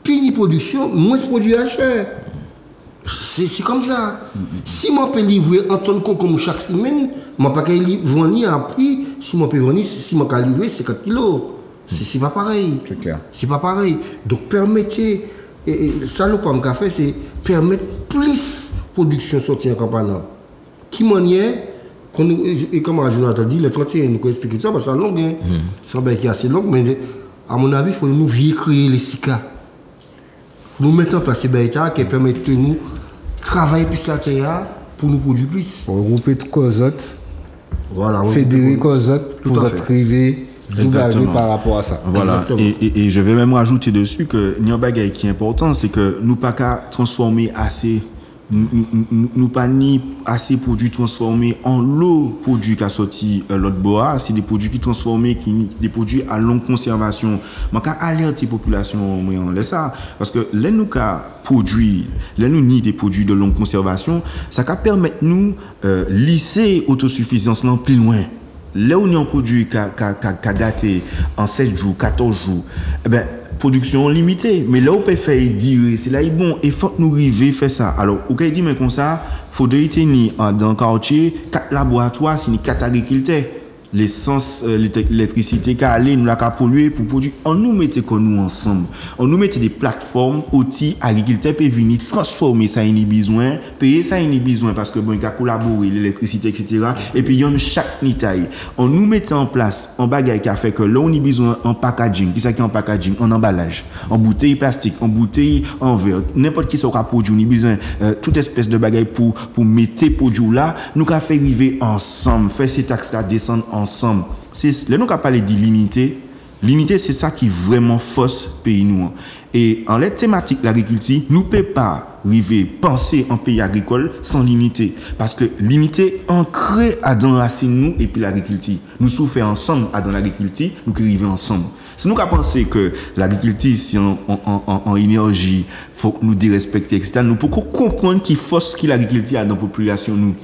Puis ni production, moins produit à cher. C'est comme ça. Si moi peux livrer un tonne comme chaque semaine, moi pas livrer à prix. Si moi peux vendre, si moi peux livrer 50 kilos. C'est pas pareil. C'est clair. C'est pas pareil. Donc permettez, et ça le point qu'a fait, c'est permettre plus de production sortie en campagne. Qui manière? Et comme Jonathan dit, le 31, nous expliquer ça, parce que c'est long, c'est assez long, mais à mon avis, il faut nous créer les SICA. Nous mettre en place ces bêtas qui permettent de nous travailler plus la terre pour nous produire plus. Regrouper toutes les autres, voilà, fédérer les autres pour arriver par rapport à ça. Voilà. Et je vais même rajouter dessus que il y a un bagage qui est important, c'est que nous pas qu'à transformer assez. Nous pas ni assez produits transformés en l'eau produit qui a sorti l'autre bois, c'est des produits qui transformés, des produits à longue conservation. Mais qu'à alerter la population, on laisse ça. Parce que là, nous produit, là, nous ni des produits de longue conservation, ça va permettre nous lisser autosuffisance là plus loin. Là où nous avons produit qui a daté en 7 jours, 14 jours, eh ben, production limitée, mais là on peut faire dire c'est là bon et faut nous arriver faire ça. Alors au cas dit mais comme ça faudrait tenir dans le quartier 4 laboratoires, c'est 4 agriculteurs l'essence, l'électricité qui allait nous la polluer pour produire. On nous mettait comme nous ensemble. On nous mettait des plateformes, outils, agriculteurs peuvent venir transformer ça en besoin, payer ça en besoin parce que bon, il a collaboré, l'électricité, etc. Et puis il y a chaque nitaille. On nous mettait en place un bagage qui a fait que là on a besoin en packaging. Qui ça qui est en packaging, en emballage, en bouteille plastique, en bouteille en verre, n'importe qui ça aura produit, on a besoin toute espèce de bagage pour mettre produit là, nous qu'a fait arriver ensemble, faire ces taxes là descendre ensemble. C'est là nous qu'a parlé de l'unité. L'unité c'est ça qui vraiment force pays nous. Et en les thématiques de l'agriculture, nous ne pouvons pas arriver penser en pays agricole sans l'unité parce que l'unité ancrée à dans la racine nous et puis l'agriculture. Nous souffrons ensemble à dans l'agriculture, nous arrivons ensemble. Si nous pensons que l'agriculture, si en énergie, faut que nous respecter, etc., nous pouvons comprendre qu'il force qui l'agriculture a dans la population, nous.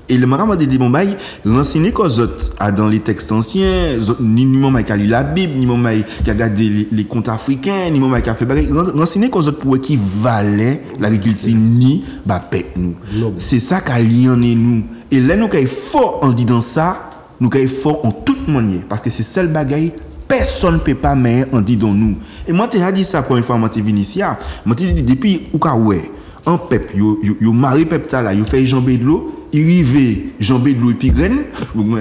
Et le marama de Débombaï, renseigner qu'aux autres, dans les textes anciens, ni moment qui a lu la Bible, ni moment qui a regardé les contes africains, ni moment qui a fait bagarre, renseigner qu'aux autres pour qui valait l'agriculture, ni, nous. C'est ça qui a lié en nous. Et là, nous, qui est fort en disant ça, nous, qui est fort en toute manière, parce que c'est seul bagaille. Personne ne peut pas mais en dit dans nous. Et moi, tu as dit ça pour une fois, moi, tu es venu ici. Moi, tu dit depuis, ou ka ouais, un pep, yo mari pep ta là, yo fait jambé de l'eau, il rive jambé de l'eau et puis graine.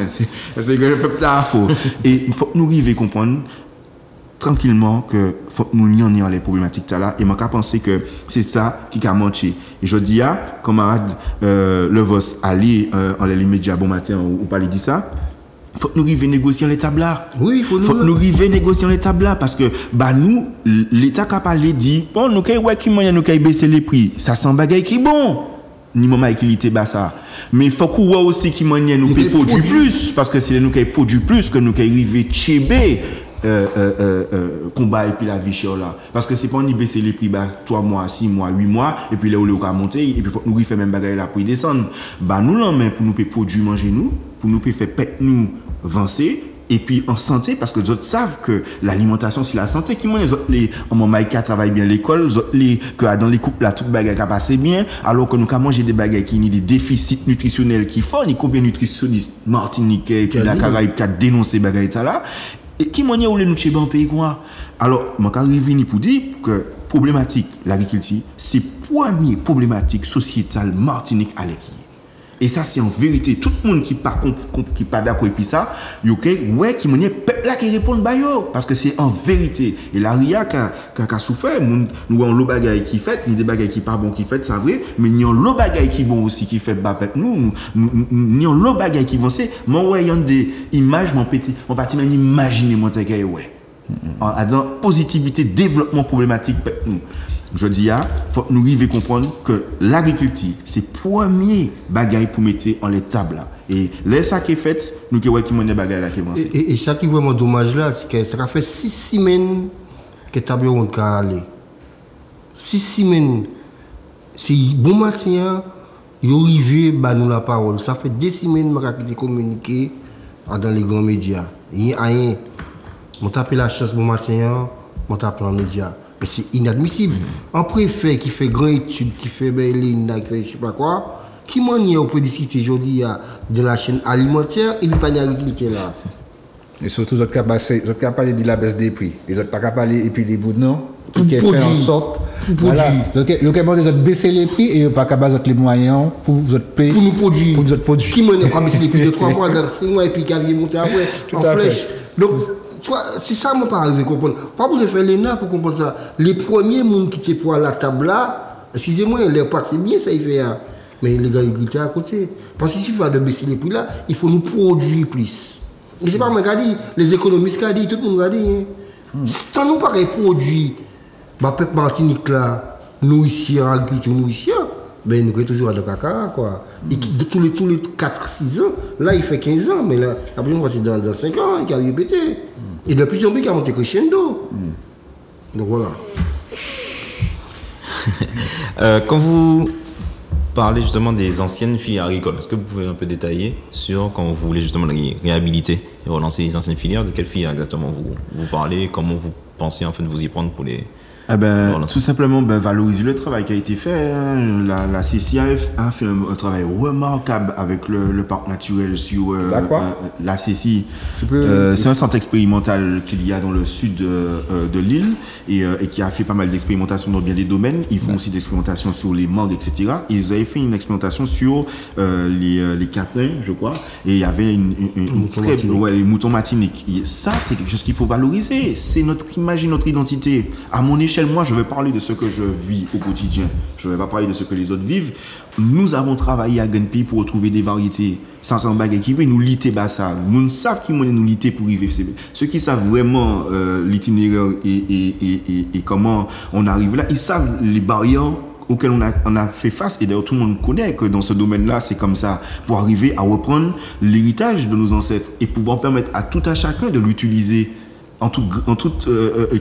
C'est que le pep ta faux. Et il faut que nous arrivions à comprendre tranquillement que faut que nous lions les problématiques là. Et moi, je pense que c'est ça qui a manqué. Et je dis à, camarade, le Vos, aller en les médias bon matin, ou pas lui dire ça. Faut que nous arrivions à négocier les tables là. Oui, faut que nous arrivions à négocier les tables là parce que nous l'état qui a parlé dit bon nous kay ouais qui moyen nous kay baisser les prix ça sent bagaille qui bon ni moment équité bas ça mais faut qu'on voit aussi qui moyen nous payer produire plus parce que c'est nous kay produire plus que nous kay arriver chébé combat et puis la vie chère là parce que c'est pas on y baisser les prix 3 mois 6 mois 8 mois et puis là où le va monter et puis faut nous faire même bagaille là pour descendre nous l'en pour nous payer produire manger nous pour nous faire pète nous avancer et puis en santé parce que les autres savent que l'alimentation c'est la santé qui les en moment qui travaille bien l'école les que dans les couples là toute bagaille qui passe bien alors que nous quand manger des bagailles qui ni des déficits nutritionnels qui font ni combien nutritionnistes martiniquais et puis la Caraïbe qui a dénoncé bagaille ça là et qui manière où les nous chez ban pays quoi alors moi quand arrive pour dire que problématique l'agriculture c'est première problématique sociétale Martinique à l'équipe. Et ça c'est en vérité tout le monde qui pas d'accord et puis ça OK ouais qui manière peuple là qui répond ba yo parce que c'est en vérité et la ria qui a souffert nous on le bagaille qui fait ni des bagailles qui pas bon qui fait ça vrai mais ni on le bagaille qui bon aussi qui fait ba nous ni on le bagaille qui vont c'est mon voyant des images mon petit on parti même imaginer mon tagay ouais dans positivité développement problématique nous. Je dis faut nous arriver comprendre que l'agriculture c'est premier bagaille pour mettre en les tables là et là ça qui est fait nous qui ouais qui monnaie bagaille là qui avancé et ça qui est vraiment dommage là c'est que ça fait 6 semaines que table on ka aller 6 semaines c'est bon matin yo arrivé ba nous la parole ça fait 2 semaines m'a qui communiquer dans les grands médias il rien on tape la chance bon matin on tape en médias. C'est inadmissible. Un préfet qui fait grande étude, qui fait Berlin, qui fait je sais pas quoi, qui manière on peut discuter aujourd'hui de la chaîne alimentaire et du panier agriculture là. Et surtout, vous êtes capable de la baisse des prix. Vous n'êtes pas capable et puis des bouts non qui fait en sorte. Voilà. Donc, vous êtes capable de baisser les prix et vous n'êtes pas capable de les moyens pour vous payer. Pour nous produire. Pour nous produire. Qui manière baisser les prix de 3 mois, 6 mois et puis qui vient monter après en flèche. Donc, c'est ça, moi, pas arrivé à comprendre. Pas besoin de faire l'ENA pour comprendre ça. Les premiers monde qui étaient pour la table là, excusez-moi, les parts, c'est bien ça, il fait. Mais les gars, ils étaient à côté. Parce qu'il suffit de baisser les prix là, il faut nous produire plus. Et c'est pas moi qui a dit, les économistes qui a dit, tout le monde a dit. Sans nous pas produire, peuple Martinique là, nous ici, en agriculture, nous ici, ben nous sommes toujours à de caca, quoi. Et tous les 4-6 ans, là, il fait 15 ans, mais là, la prochaine fois, c'est dans 5 ans, il a répété. Et depuis, il a monté crescendo. Donc voilà. Quand vous parlez justement des anciennes filières agricoles, est-ce que vous pouvez un peu détailler sur quand vous voulez justement les réhabiliter et relancer les anciennes filières. De quelle filière exactement vous parlez? Comment vous pensez en fait vous y prendre pour les... Tout simplement valoriser le travail qui a été fait. La CCIF a fait un travail remarquable avec le parc naturel sur la CCI. C'est un centre expérimental qu'il y a dans le sud de l'île et qui a fait pas mal d'expérimentations dans bien des domaines. Ils font aussi des expérimentations sur les morgues, etc. Ils avaient fait une expérimentation sur les caprins, je crois, et il y avait les moutons martiniques. Et ça, c'est quelque chose qu'il faut valoriser. C'est notre image et notre identité. À mon échelle, moi, je vais parler de ce que je vis au quotidien. Je ne vais pas parler de ce que les autres vivent. Nous avons travaillé à Genpi pour retrouver des variétés. 500 bagues qui veulent nous lutter bas ça. Nous savons qui vont nous lutter pour y vivre. Ceux qui savent vraiment l'itinéraire et comment on arrive là, ils savent les barrières auxquelles on a fait face. Et d'ailleurs, tout le monde connaît que dans ce domaine-là, c'est comme ça. Pour arriver à reprendre l'héritage de nos ancêtres et pouvoir permettre à tout un chacun de l'utiliser en toute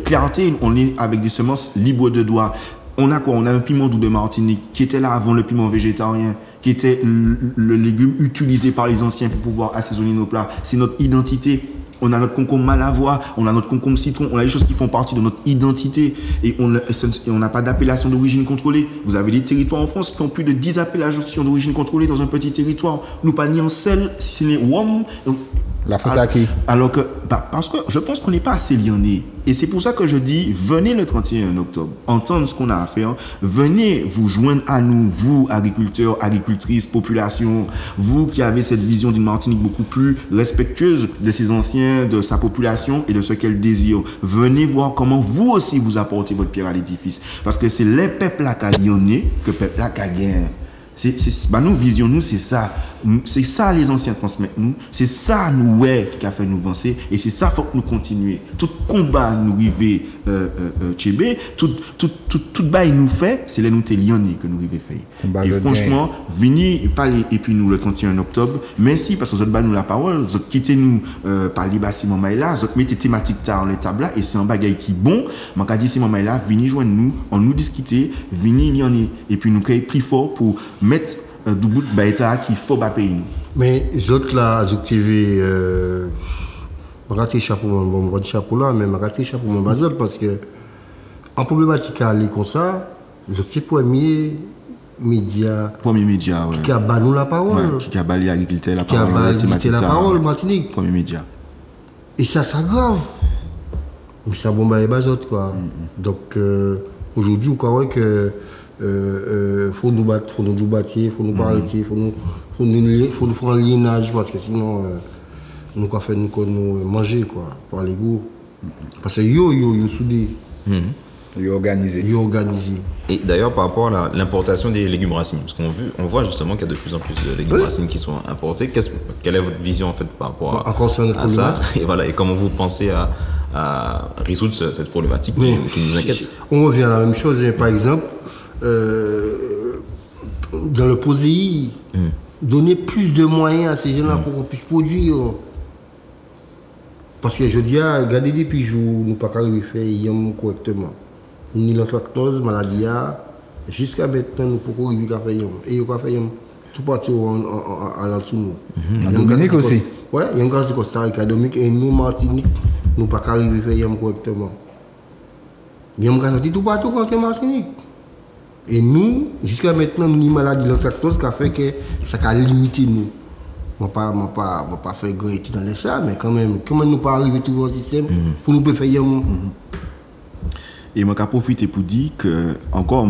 clarté. On est avec des semences libres de doigts. On a quoi? On a un piment doux de Martinique qui était là avant le piment végétarien, qui était le légume utilisé par les anciens pour pouvoir assaisonner nos plats. C'est notre identité. On a notre concombre malavoie, on a notre concombre citron, on a des choses qui font partie de notre identité et on n'a pas d'appellation d'origine contrôlée. Vous avez des territoires en France qui ont plus de 10 appellations d'origine contrôlée dans un petit territoire. Nous pas ni en sel, si ce n'est WOM. La faute à qui? Alors que, parce que je pense qu'on n'est pas assez lionnés. Et c'est pour ça que je dis, venez le 31 octobre, entendre ce qu'on a à faire. Venez vous joindre à nous, vous, agriculteurs, agricultrices, population, vous qui avez cette vision d'une Martinique beaucoup plus respectueuse de ses anciens, de sa population et de ce qu'elle désire. Venez voir comment vous aussi vous apportez votre pierre à l'édifice. Parce que c'est les peuples là qui a lyonné que le peuple là qui a gagné. Nous, vision, nous, c'est ça. C'est ça, les anciens transmettent nous. C'est ça, nous, qui a fait nous avancer. Et c'est ça, faut que nous continuions. Tout combat, nous, river, Tchébé, tout bail nous fait, c'est là, nous, t'es lyonnais que nous river fait. Et franchement, venez parler, et puis nous, le 31 octobre, merci, parce que vous avez nous la parole, vous quittez nous, par les bâtiments maïla, vous mettez thématique tard, le table là, et c'est un bagage qui bon. Moi, quand je dis c'est maïla, venez joindre nous, on nous discuter, venez lyonnais, et puis nous, créer plus fort pour mettre du bout de baïta qui faut pas payer nous. Mais les autres là, Zouk TV, je raté chapeau, mon chapeau là, mais je raté chapeau mon bazol parce que en problématique à aller comme ça, je suis premier média. Premier média, ouais. Qui a banni la parole. Ouais, qui a banni l'agriculteur la parole. Qui a banni la parole, Martinique. Premier média. Et ça grave. Mais ça bombe les bazot quoi. Donc aujourd'hui, on croit que faut nous battre, faut nous parler, faut nous faire un liénage parce que sinon nous quoi faire nous manger quoi par les goûts parce que yo soudé yo organisé. Et d'ailleurs par rapport à l'importation des légumes racines, parce qu'on voit justement qu'il y a de plus en plus de légumes racines qui sont importés. Quelle est votre vision en fait par rapport à ça et voilà, et comment vous pensez à résoudre cette problématique qui nous inquiète? On revient à la même chose, par exemple dans le POSEI, donner plus de moyens à ces gens-là pour qu'on puisse produire. Parce que je dis, regardez depuis jours, nous pas qu'à faire correctement. Ni l'anthracnose, maladie, jusqu'à maintenant, nous pouvons arriver à faire. Et nous pouvons faire tout partir à l'en-dessous nous. En Dominique aussi. Oui, il y a un gaz de Costa Rica, Dominique, et nous, Martinique, nous pas qu'à arriver à faire correctement. Il y a un gaz de tout partout contre Martinique. Et nous, jusqu'à maintenant, nous avons une maladie de l'anthracnose qui a fait que ça a limité nous. Je ne vais pas faire grand étude dans ça, mais quand même, comment nous pas arriver à trouver un système pour nous faire Et je vais profiter pour dire que, encore,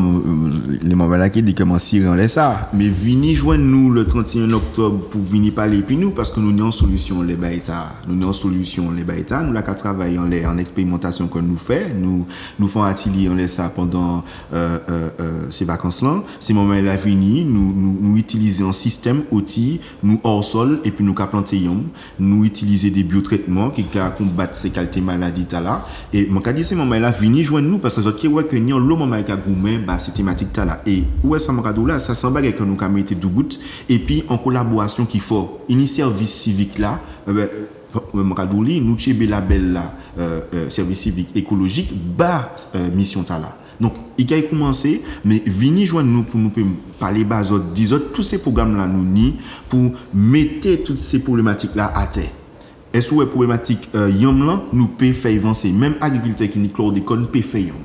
les membres qui disent comment cirer en laisse ça. Mais venez joindre nous le 31 octobre pour venir parler. Et puis nous, parce que nous avons une solution, les baïtas. Nous avons une solution, les baïtas. Nous avons travaillé en expérimentation que nous faisons. Nous faisons un atelier en laisse ça pendant ces vacances-là. Ces moments-là venus, nous utilisons un système, outil, nous hors sol, et puis nous planter. Nous utilisons des biotraitements qui combattent ces qualités maladies là. Et mon cas dit ces moments-là, venez joindre nous parce que qui ouais que ni l'homme américain gourmet c'est thématique là et où est ça mon là ça semble que nous avons été du bout et puis en collaboration qu'il faut initier service civique là nous chez label là service civique écologique mission là. Donc il a commencé mais venez joindre nous pour nous parler bazot disons tous ces programmes là nous ni pour mettre toutes ces problématiques là à terre. est-ce que problématique yam là nous peut faire avancer même agriculteur qui ni chlordécone peut faire yam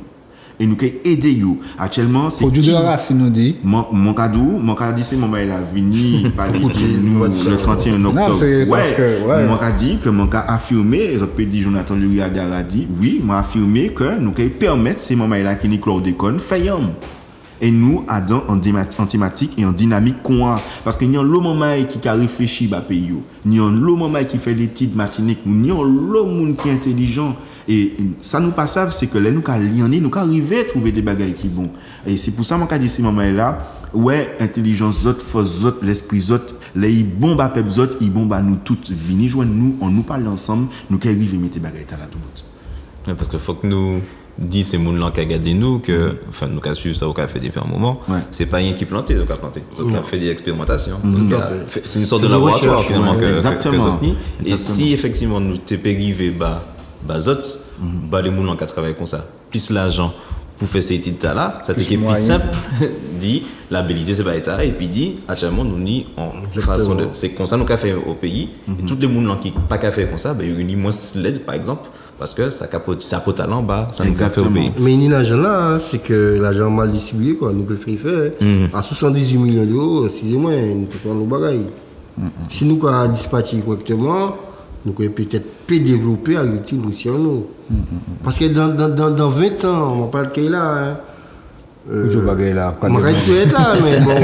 et nous peut aider yo actuellement c'est produit de racine nous dit mon cadeau c'est mon bail la venir parler de nous le 31 octobre mon ca dit que mon ca affirmé je peux dire Jonathan Luriaga a dit oui m'a affirmé que nous peut permettre ces moments là qui ni chlordécone faire yam et nous adons en thématique et en dynamique qu'on parce qu'il y a l'homme qui a réfléchi à pays il y a l'homme qui fait l'étude Martinique il y a l'homme qui est intelligent et ça nous pas savent c'est que là nous arriver à trouver des bagages qui vont et c'est pour ça mon cas dit ces moments là ouais intelligence zot force zot l'esprit zot les bons ba peuple zot ils bon ba nous toutes venir joindre nous on nous parle ensemble nous qui arriver mettre bagages à la tout parce que faut que nous dit ces gens-là qui ont gardé nous, que, enfin, nous avons suivi ça au café différents moments, c'est pas rien qui planté, nous avons planté. Nous avons fait des expérimentations. C'est une sorte de laboratoire, finalement, que nous et si, effectivement, nous t'es périvé, bah, les gens qui travaillent comme ça, plus l'argent pour faire ces études-là, ça t'est plus simple, dit, labelliser ces bagages et puis dit, actuellement, nous ni en façon de, c'est comme ça nous avons fait au pays, et tous les gens qui n'ont pas qu'à faire comme ça, ben, ils ont moins l'aide, par exemple, parce que ça capote talent bas ça nous a fait au pays mais il y a l'argent là c'est que l'argent mal distribué quoi nous peut faire à 78 millions d'euros excusez-moi nous peut prendre nos bagages si nous avons dispatché correctement nous pouvons peut-être développer l'agriculture nous parce que dans 20 ans on va pas le là je bagaille là on reste là mais bon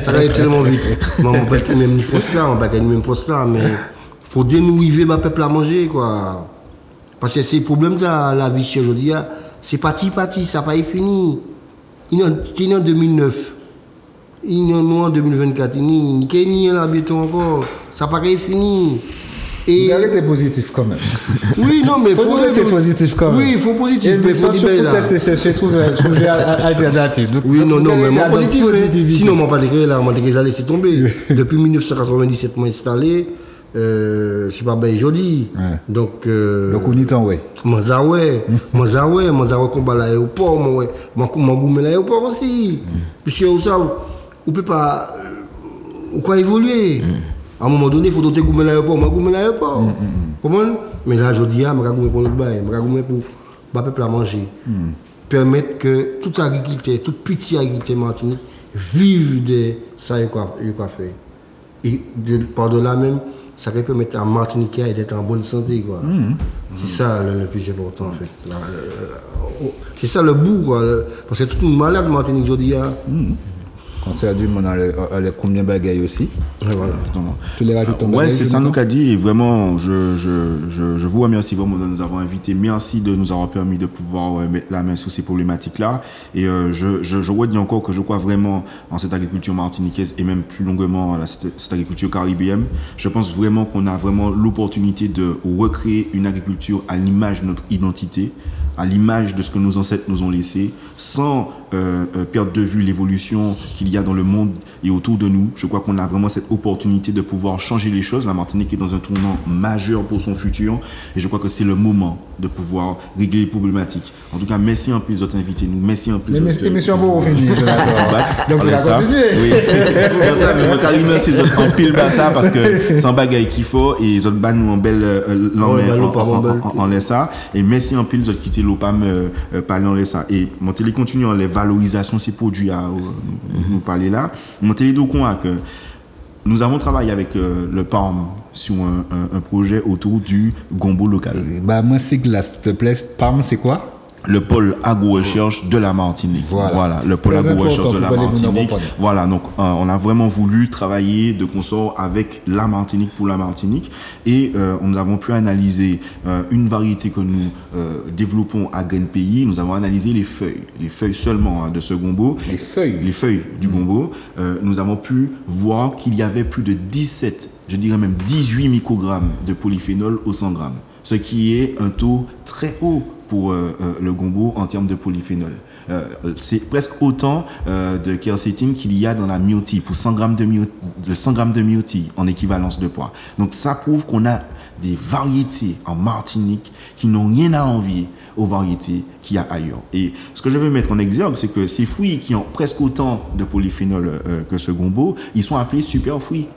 ça va être tellement vite on va pas être même poste là on va pas être même poste là mais faut dire nous arriver le peuple à manger quoi. Parce que c'est le problème de la vie chère aujourd'hui, c'est parti, ça n'a pas fini. C'est en 2009, il y a en 2024, il y a là bientôt encore, ça n'a pas fini. Et arrêtez positif quand même. Oui, non, mais il faut être positif quand même. Oui, il faut positif. Mais il faut peut-être chercher trouver alternative. Oui, non, mais moi positif. Sinon, moi pas là, moi déjà laissé tomber. Depuis 1997, moi installé. C'est pas bien joli donc on y t'en ouais moi combat l'aéroport moi goumé l'aéroport aussi puisque ça on peut pas ou quoi évoluer à un moment donné il faut doter goumé l'aéroport comment mais là je dis moi goumé pour l'autre bail moi goumé pour ba peuple à manger permettre que tout agriculteur tout petit agriculteur Martinique vive de ça quoi faire et par de là même ça peut permettre à Martinique d'être en bonne santé quoi. C'est ça le plus important en fait. C'est ça le bout quoi. Parce que tout le monde malade Martinique aujourd'hui. Cancer du monde a combien de bagailles aussi. Voilà. Tu les rajoutes en bagaille. C'est ça nous qu'a dit et vraiment je vous remercie vraiment de nous avoir invités. Merci de nous avoir permis de pouvoir mettre la main sur ces problématiques là et je redis encore que je crois vraiment en cette agriculture martiniquaise et même plus longuement à cette agriculture caribéenne. Je pense vraiment qu'on a vraiment l'opportunité de recréer une agriculture à l'image de notre identité, à l'image de ce que nos ancêtres nous ont laissé, sans perdre de vue l'évolution qu'il y a dans le monde et autour de nous. Je crois qu'on a vraiment cette opportunité de pouvoir changer les choses. La Martinique est dans un tournant majeur pour son futur et je crois que c'est le moment de pouvoir régler les problématiques. En tout cas, merci un peu les autres invités. Nous, merci un peu. L'émission pour finir. Donc, on va continuer. Oui. Je remercie les autres en pile ça parce que sans bagaille qu'il faut et les autres nous en belle langue en laisse ça. Et merci un peu les autres qui étaient l'OPAM parler en laisse ça. Et mon télé continue en les valorisations ces produits à nous parler là. Mon télé donc que nous avons travaillé avec le PARM sur un projet autour du gombo local. Bah moi s'il te plaît, PARM c'est quoi? Le pôle agro-recherche de la Martinique. Voilà, le pôle agro-recherche de la Martinique. Voilà, donc on a vraiment voulu travailler de consort avec la Martinique pour la Martinique et nous avons pu analyser une variété que nous développons à Grain Pays. Nous avons analysé les feuilles seulement de ce gombo. Les feuilles du gombo. Nous avons pu voir qu'il y avait plus de 17, je dirais même 18 microgrammes de polyphénol au 100 grammes, ce qui est un taux très haut pour le gombo en termes de polyphénol. C'est presque autant de quercétine qu'il y a dans la myrtille pour 100 grammes de myrtille en équivalence de poids. Donc ça prouve qu'on a des variétés en Martinique qui n'ont rien à envier aux variétés qu'il y a ailleurs. Et ce que je veux mettre en exergue, c'est que ces fruits qui ont presque autant de polyphénol que ce gombo, ils sont appelés super fruits.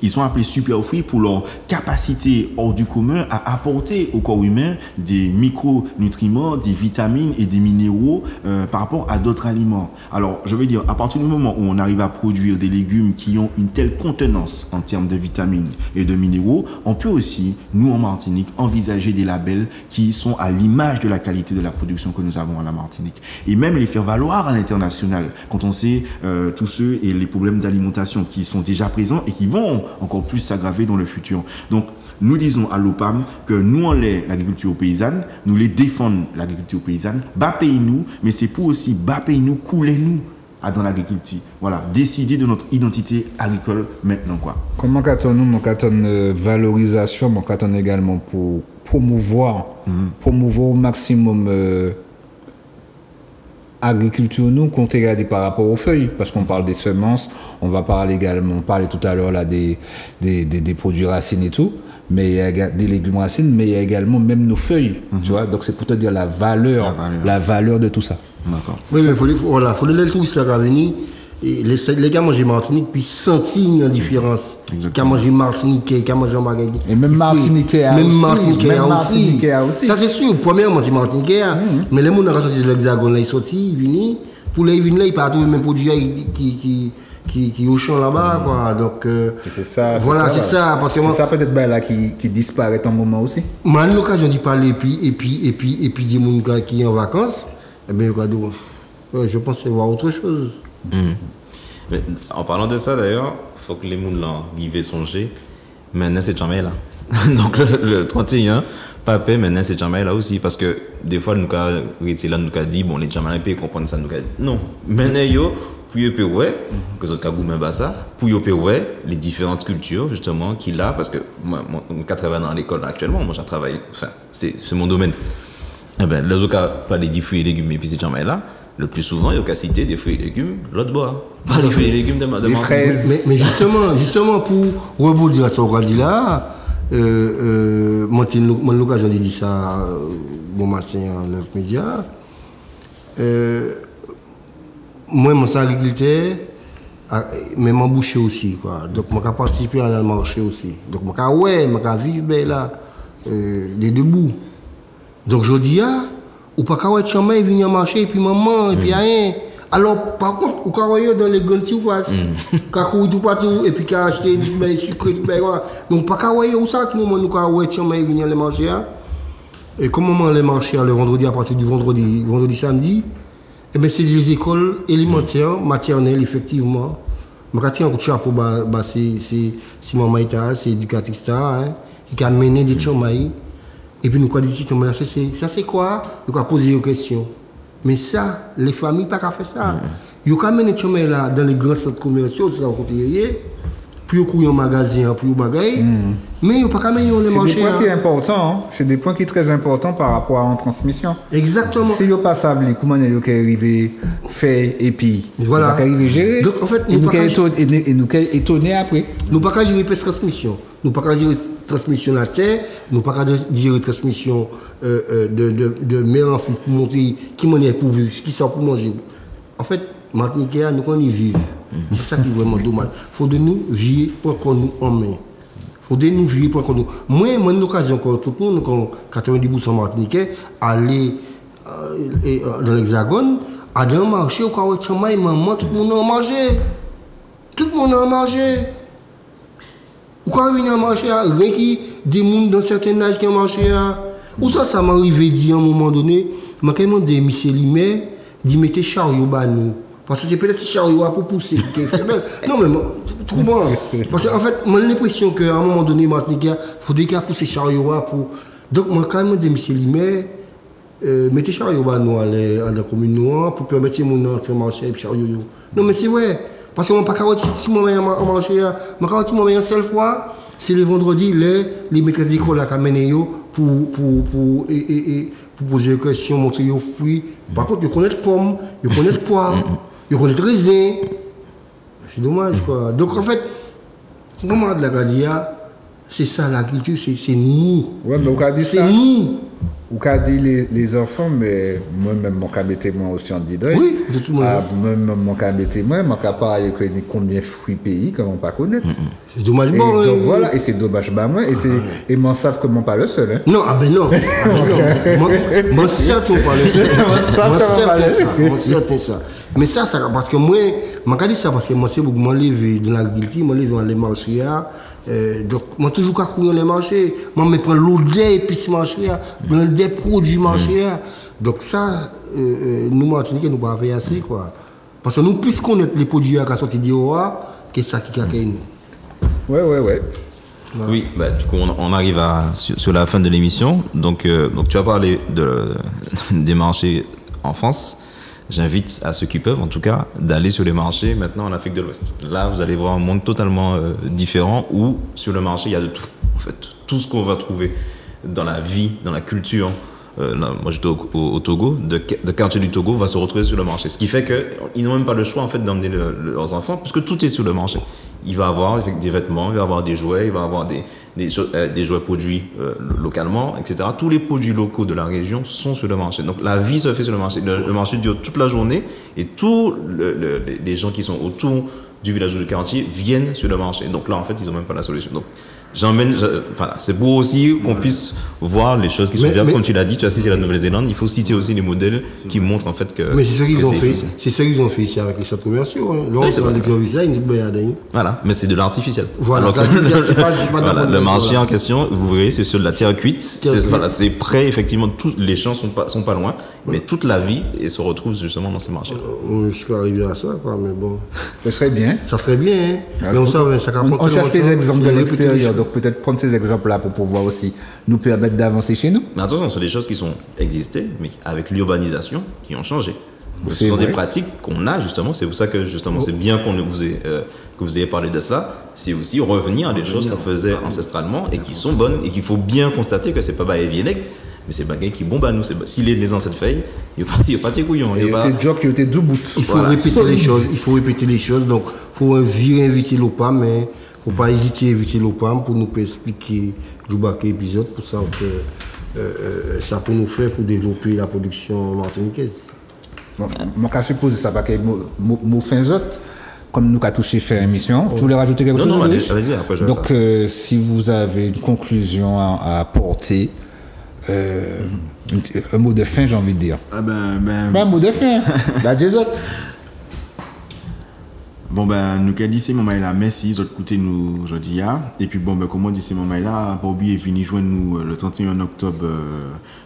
Ils sont appelés superfruits pour leur capacité hors du commun à apporter au corps humain des micronutriments, des vitamines et des minéraux par rapport à d'autres aliments. Alors, je veux dire, à partir du moment où on arrive à produire des légumes qui ont une telle contenance en termes de vitamines et de minéraux, on peut aussi, nous en Martinique, envisager des labels qui sont à l'image de la qualité de la production que nous avons en la Martinique. Et même les faire valoir à l'international, quand on sait tous ceux et les problèmes d'alimentation qui sont déjà présents et qui vont encore plus s'aggraver dans le futur. Donc, nous disons à l'OPAM que nous, on l'est l'agriculture paysanne, nous les défendons l'agriculture paysanne, bas pays-nous, mais c'est pour aussi bas pays-nous, couler-nous dans l'agriculture. Voilà, décider de notre identité agricole maintenant, quoi. Comment nous avons valorisation, nous avons également pour promouvoir au maximum agriculture, nous, compte regarder par rapport aux feuilles, parce qu'on parle des semences, on va parler également, on parlait tout à l'heure là des produits racines et tout, mais il y a des légumes racines, mais il y a également même nos feuilles, tu vois, donc c'est pour te dire la valeur de tout ça. D'accord. Oui, mais il faut le touriste à venir. Et les gars mangent Martinique puis sentir une différence. Qui a mangé Martinique, qui a mangé Martinique. Et même Martinique aussi. Ça c'est sûr, premièrement c'est Martinique. Mais les gens qui sont sortis de l'Hexagone, ils sont sortis, ils viennent. Pour les venir là, ils partent trouver le même produit qui au champ là-bas, quoi. Donc c'est ça. Voilà, c'est ça. C'est ça peut-être là qui disparaît en moment aussi. Moi, j'ai l'occasion d'y parler et puis des gens qui sont en vacances. Eh bien, je pense voir autre chose. Mais en parlant de ça d'ailleurs, il faut que les gens y songer. Maintenant c'est jamais là. Donc le 31, Papé, maintenant c'est jamais là aussi. Parce que des fois, nous avons dit, bon, les jamais peuvent comprendre ça. Non, maintenant, pour eux, que ce soit pour eux, les différentes cultures justement qu'il a. Parce que moi, je travaille dans l'école actuellement, moi je travaille, enfin, c'est mon domaine. Eh bien, les autres pas les fruits et légumes, et puis c'est jamais là. Le plus souvent, il y a qu'à citer des fruits et légumes, l'autre bois. Pas les fruits et légumes de des fraises. Mais justement, pour rebondir à ce qu'on dit là, moi, j'ai l'occasion de dire ça bon matin dans les médias. Moi, je suis agriculteur, mais je suis boucher aussi. Quoi. Donc, je peux participer à le marché aussi. Donc, je peux vivre là, des deux bouts. Donc, je dis, ou pas quand tu as venir marcher et puis maman et puis rien. Alors par contre ou quand dans les grandes surfaces quand tout partout et puis quand acheter du sucre tout quoi. Donc pas quand où ça que moment nous quand tu as venir les marcher et comment les marcher le vendredi à partir du vendredi samedi et ben c'est les écoles élémentaires maternelles effectivement. Mais quand tu as un coup de chapeau c'est maman c'est éducatrice qui a mené des chamailles. Et puis nous, quand on dit, ça c'est quoi? Nous avons posé des questions. Mais ça, les familles n'ont pas fait ça. Ils ont amené les chemins là dans les grands centres commerciaux, c'est là où ils sont. Puis ils ont un magasin, puis ils ont bagaille. Mais ils n'ont pas amené les marchés. C'est des points qui sont importants. C'est des points qui sont très importants par rapport à la transmission. Exactement. Si ils n'ont pas sablé, comment ils ont arrivé fait et puis voilà. Ils n'ont pas arrivé gérer. Donc en fait, nous sommes étonnés après. Nous n'avons pas gérer la transmission. Nous n'avons pas gérer transmission de la terre, nous ne pouvons pas gérer transmission de mère en fils pour monter qui m'en est pour vivre, qui sort pour manger. En fait, Martinique, nous on y vit. C'est ça qui est vraiment dommage. Il faut de nous vivre pour qu'on nous en main. Il faut de nous vivre pour qu'on nous. Moi, j'ai eu l'occasion, tout le monde, 90% Martiniquais, aller dans l'Hexagone, aller dans le marché, au cas où tu as maman, tout le monde a mangé. Tout le monde a mangé. Pourquoi venir marcher rien qui des gens dans certains âges qui ont marché ou ça m'est arrivé dire à un moment donné m'a quand même dit monsieur Limé dit mettez chariot bas nous parce que c'est peut-être chariot pour pousser non mais tu comprends parce qu'en fait j'ai l'impression qu'à un moment donné Martinique il faudrait qu'il pousser chariot pour donc moi quand même dit monsieur Limé mettez chariot bas nous à la commune noire pour permettre mon entrer marché et chariot non mais c'est vrai. Parce que je ne peux pas marcher, je une seule fois, c'est le vendredi, les maîtresses d'école qui amènent pour poser des questions, montrer des fruits. Par contre, ils connaissent pommes, ils connaissent poires, ils connaissent raisin. C'est dommage, quoi. Donc, en fait, comment on a de la Gadia, c'est ça, la culture, c'est nous. Ouais, mais on a dit c'est ça. nous. Ou qu'a dit les enfants, mais moi-même, mon cas témoin aussi en disant. Oui, de tout le monde. Moi-même, mon cas témoin, mon cas parler que combien de fruits pays, comment pas connaître. C'est dommage, bon. Donc voilà, et c'est dommage, bah moi, et m'en savent comment pas le seul. Hein. Non, ah ben non. Moi, certain pas le seul. Moi, certain ça. Mais ça, parce que moi, je dis ça parce que moi, c'est beaucoup, moi, levé dans l'agriculture, moi, levé dans les marchés. Donc, moi, toujours qu'à courir dans les marchés, moi, je prends l'odeur et puis ce marché, des produits marchés. Donc, ça, nous, Martinique, nous ne pouvons pas assez, quoi. Parce que nous, plus connaître les produits qui sont sortis d'Iroa, que ça qui a nous. Ouais. Oui, bah, du coup, on arrive sur la fin de l'émission. Donc, tu as parlé des marchés en France. J'invite à ceux qui peuvent, en tout cas, d'aller sur les marchés maintenant en Afrique de l'Ouest. Là, vous allez voir un monde totalement différent où, sur le marché, il y a de tout. En fait, tout ce qu'on va trouver dans la vie, dans la culture. Là, moi, j'étais au Togo, de quartier du Togo va se retrouver sur le marché. Ce qui fait qu'ils n'ont même pas le choix, en fait, d'emmener leurs enfants, puisque tout est sur le marché. Il va avoir des vêtements, il va avoir des jouets, il va avoir des jouets produits localement, etc. Tous les produits locaux de la région sont sur le marché. Donc la vie se fait sur le marché. Le marché dure toute la journée et tous les gens qui sont autour du village ou du quartier viennent sur le marché. Donc là, en fait, ils n'ont même pas la solution. Donc c'est beau aussi qu'on puisse voir les choses qui sont bien. Comme tu l'as dit, tu as cité la Nouvelle-Zélande, il faut citer aussi les modèles qui montrent en fait que. Mais c'est ce qu'ils ont fait. C'est ce qu'ils ont fait ici avec les centres commerciaux. Là, on va découvrir ça, ils nous. Voilà, mais c'est de l'artificiel. Voilà, voilà, le marché en question, vous verrez, c'est sur de la terre cuite. C'est prêt, effectivement, les champs sont pas loin, mais toute la vie se retrouve justement dans ces marchés. Je suis pas arrivé à ça, quoi, mais bon. Ce serait bien. Ça serait bien, hein. Mais on cherche des exemples de l'extérieur. Donc peut-être prendre ces exemples-là pour pouvoir aussi nous permettre d'avancer chez nous. Mais attention, c'est des choses qui sont existées, mais avec l'urbanisation, qui ont changé. Ce sont des pratiques qu'on a justement. C'est pour ça que justement c'est bien que vous ayez parlé de cela. C'est aussi revenir à des choses qu'on faisait ancestralement et qui sont bonnes et qu'il faut bien constater que c'est pas bail et mais c'est bagaille qui bombe à nous. Si les ancêtres font, il n'y a pas de couillons. Il y a des jobs qui ont été deux bouts. Il faut répéter les choses. Il faut répéter les choses. Donc il faut inviter l'OPAM, mais il ne faut pas hésiter à inviter l'OPAM pour nous expliquer du baquet épisode pour ça que ça peut nous faire pour développer la production martiniquaise. Mon cas suppose ça parce que mon fin autres, comme nous avons touché faire émission, tu voulais rajouter quelque chose? Non, allez-y, après je vais donc si vous avez une conclusion à apporter, un mot de fin, j'ai envie de dire. Un mot de fin. La Jésotte. Bon nous qu'a dit c'est maman là, merci d'autre côté nous aujourd'hui et puis comment dit c'est maman là, pas oublier venir joindre nous le 31 octobre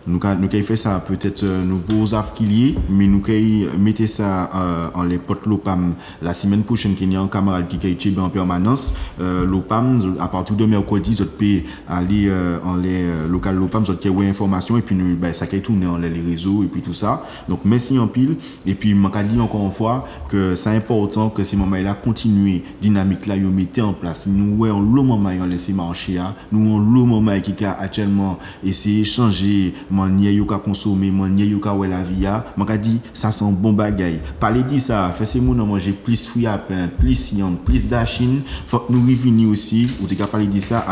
nous qu'a fait ça peut-être nouveaux affiliés mais nous qu'a mettez ça en les portes l'OPAM la semaine prochaine qu'il y a un camarade qui est en permanence l'OPAM à partir de mercredi vous peut aller en les local l'OPAM vous qui ouais information et puis nous ça qui tourner en les réseaux et puis tout ça donc merci en pile et puis m'a dit encore une fois que c'est important que ces moments là continuer dynamique là yo mettez en place nous ouais on le moment on laisser marcher nous on le moment qui a actuellement essayer changer manière yo ka consommer manière yo ka ouais la vie m'a dit ça sent bon bagaille parler dit ça fait ces moun manger plus fruits à pain plus viande plus d'achine faut que nous revenir aussi ou t'es capable de dire ça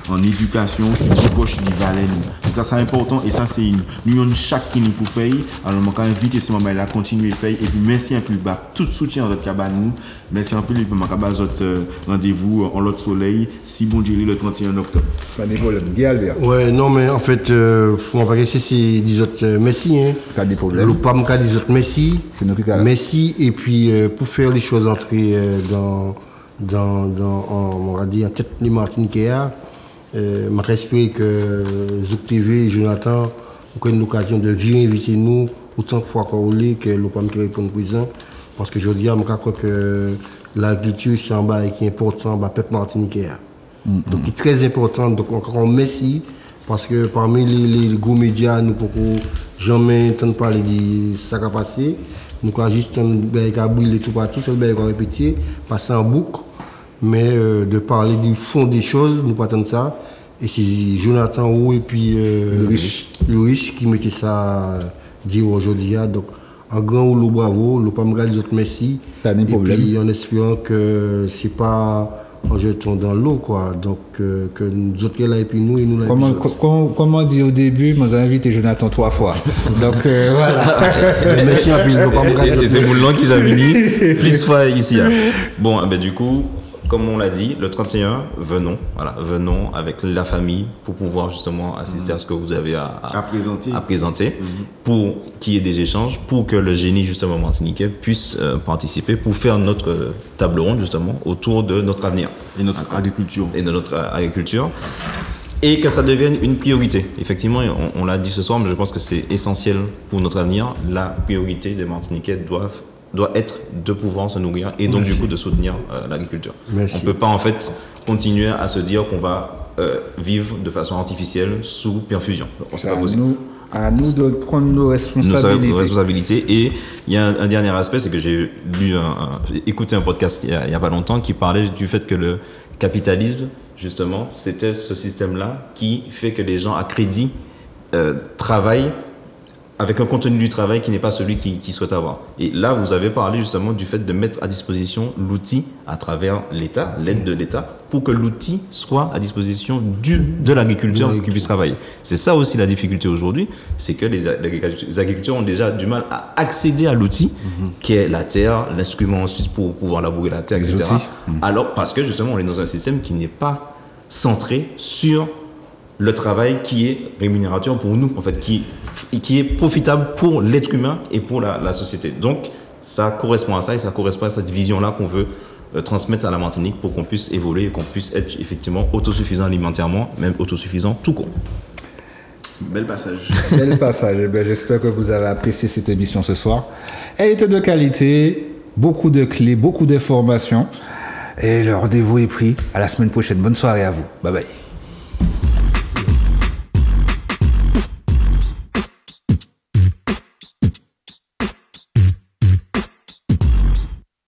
en éducation qui poche du valeur donc ça c'est important et ça c'est une chaque qui nous pour faire alors m'a inviter ces moments là continuer faire et puis merci un peu tout soutien notre cabane. Merci un peu, et puis rendez-vous en l'autre soleil, si bon Dieu le 31 octobre. Pas de problème, Albert. Ouais, non, mais en fait, on va pas c'est des autres merci. Hein. Pas de problème. Le PAM, des autres merci. C'est nous qui merci, et puis pour faire les choses entrer on va dire, en tête les Martiniquais, je respecte que Zouk TV et Jonathan ont eu l'occasion de venir inviter nous autant de fois qu'on voulait que le PAM qui répond présent. Parce que je dis, je crois que l'agriculture, c'est un bail qui est important, le peuple martiniquais. Donc, c'est très important. Donc, encore merci. Parce que parmi les gros médias, nous ne pouvons jamais entendre parler de ce qui a passé. Nous avons juste brûler tout partout, c'est le bail qu'on répéter, passer en boucle. Mais de parler du fond des choses, nous ne pas entendre ça. Et c'est Jonathan Roux et puis le riche qui mettait ça dire aujourd'hui. Donc, un grand ou le bravo, le PAM les autres merci. Pas de problème. Et puis en espérant que c'est pas en jetant dans l'eau, quoi. Donc, que nous autres là et puis nous, et nous là. Comment dit au début, moi j'ai invité Jonathan 3 fois. Donc, voilà. Merci à Phil, et c'est Moulin qui j'avais dit, plus fois ici. Hein. Bon, ben, du coup, comme on l'a dit, le 31, venons avec la famille pour pouvoir justement assister à ce que vous avez à présenter pour qu'il y ait des échanges, pour que le génie justement martiniquais puisse participer, pour faire notre table ronde justement autour de notre avenir. Et notre agriculture. Et que ça devienne une priorité. Effectivement, on l'a dit ce soir, mais je pense que c'est essentiel pour notre avenir. La priorité des Martiniquais doit être de pouvoir se nourrir et donc du coup de soutenir l'agriculture. Merci. On ne peut pas en fait continuer à se dire qu'on va vivre de façon artificielle sous perfusion. C'est pas possible. À nous de prendre nos responsabilités. Et il y a un dernier aspect, c'est que j'ai écouté un podcast il y a pas longtemps qui parlait du fait que le capitalisme, justement, c'était ce système-là qui fait que les gens à crédit travaillent avec un contenu du travail qui n'est pas celui qu'ils souhaitent avoir. Et là, vous avez parlé justement du fait de mettre à disposition l'outil à travers l'État, l'aide de l'État, pour que l'outil soit à disposition de l'agriculteur pour qu'il puisse travailler. C'est ça aussi la difficulté aujourd'hui, c'est que les agriculteurs ont déjà du mal à accéder à l'outil, qui est la terre, l'instrument ensuite pour pouvoir labourer la terre, etc. Alors, parce que justement, on est dans un système qui n'est pas centré sur le travail qui est rémunérateur pour nous, en fait, qui est profitable pour l'être humain et pour la société. Donc, ça correspond à ça et ça correspond à cette vision-là qu'on veut transmettre à la Martinique pour qu'on puisse évoluer et qu'on puisse être effectivement autosuffisant alimentairement, même autosuffisant tout court. Bel passage. Bel passage. Ben, j'espère que vous avez apprécié cette émission ce soir. Elle était de qualité, beaucoup de clés, beaucoup d'informations. Et le rendez-vous est pris. À la semaine prochaine. Bonne soirée à vous. Bye bye.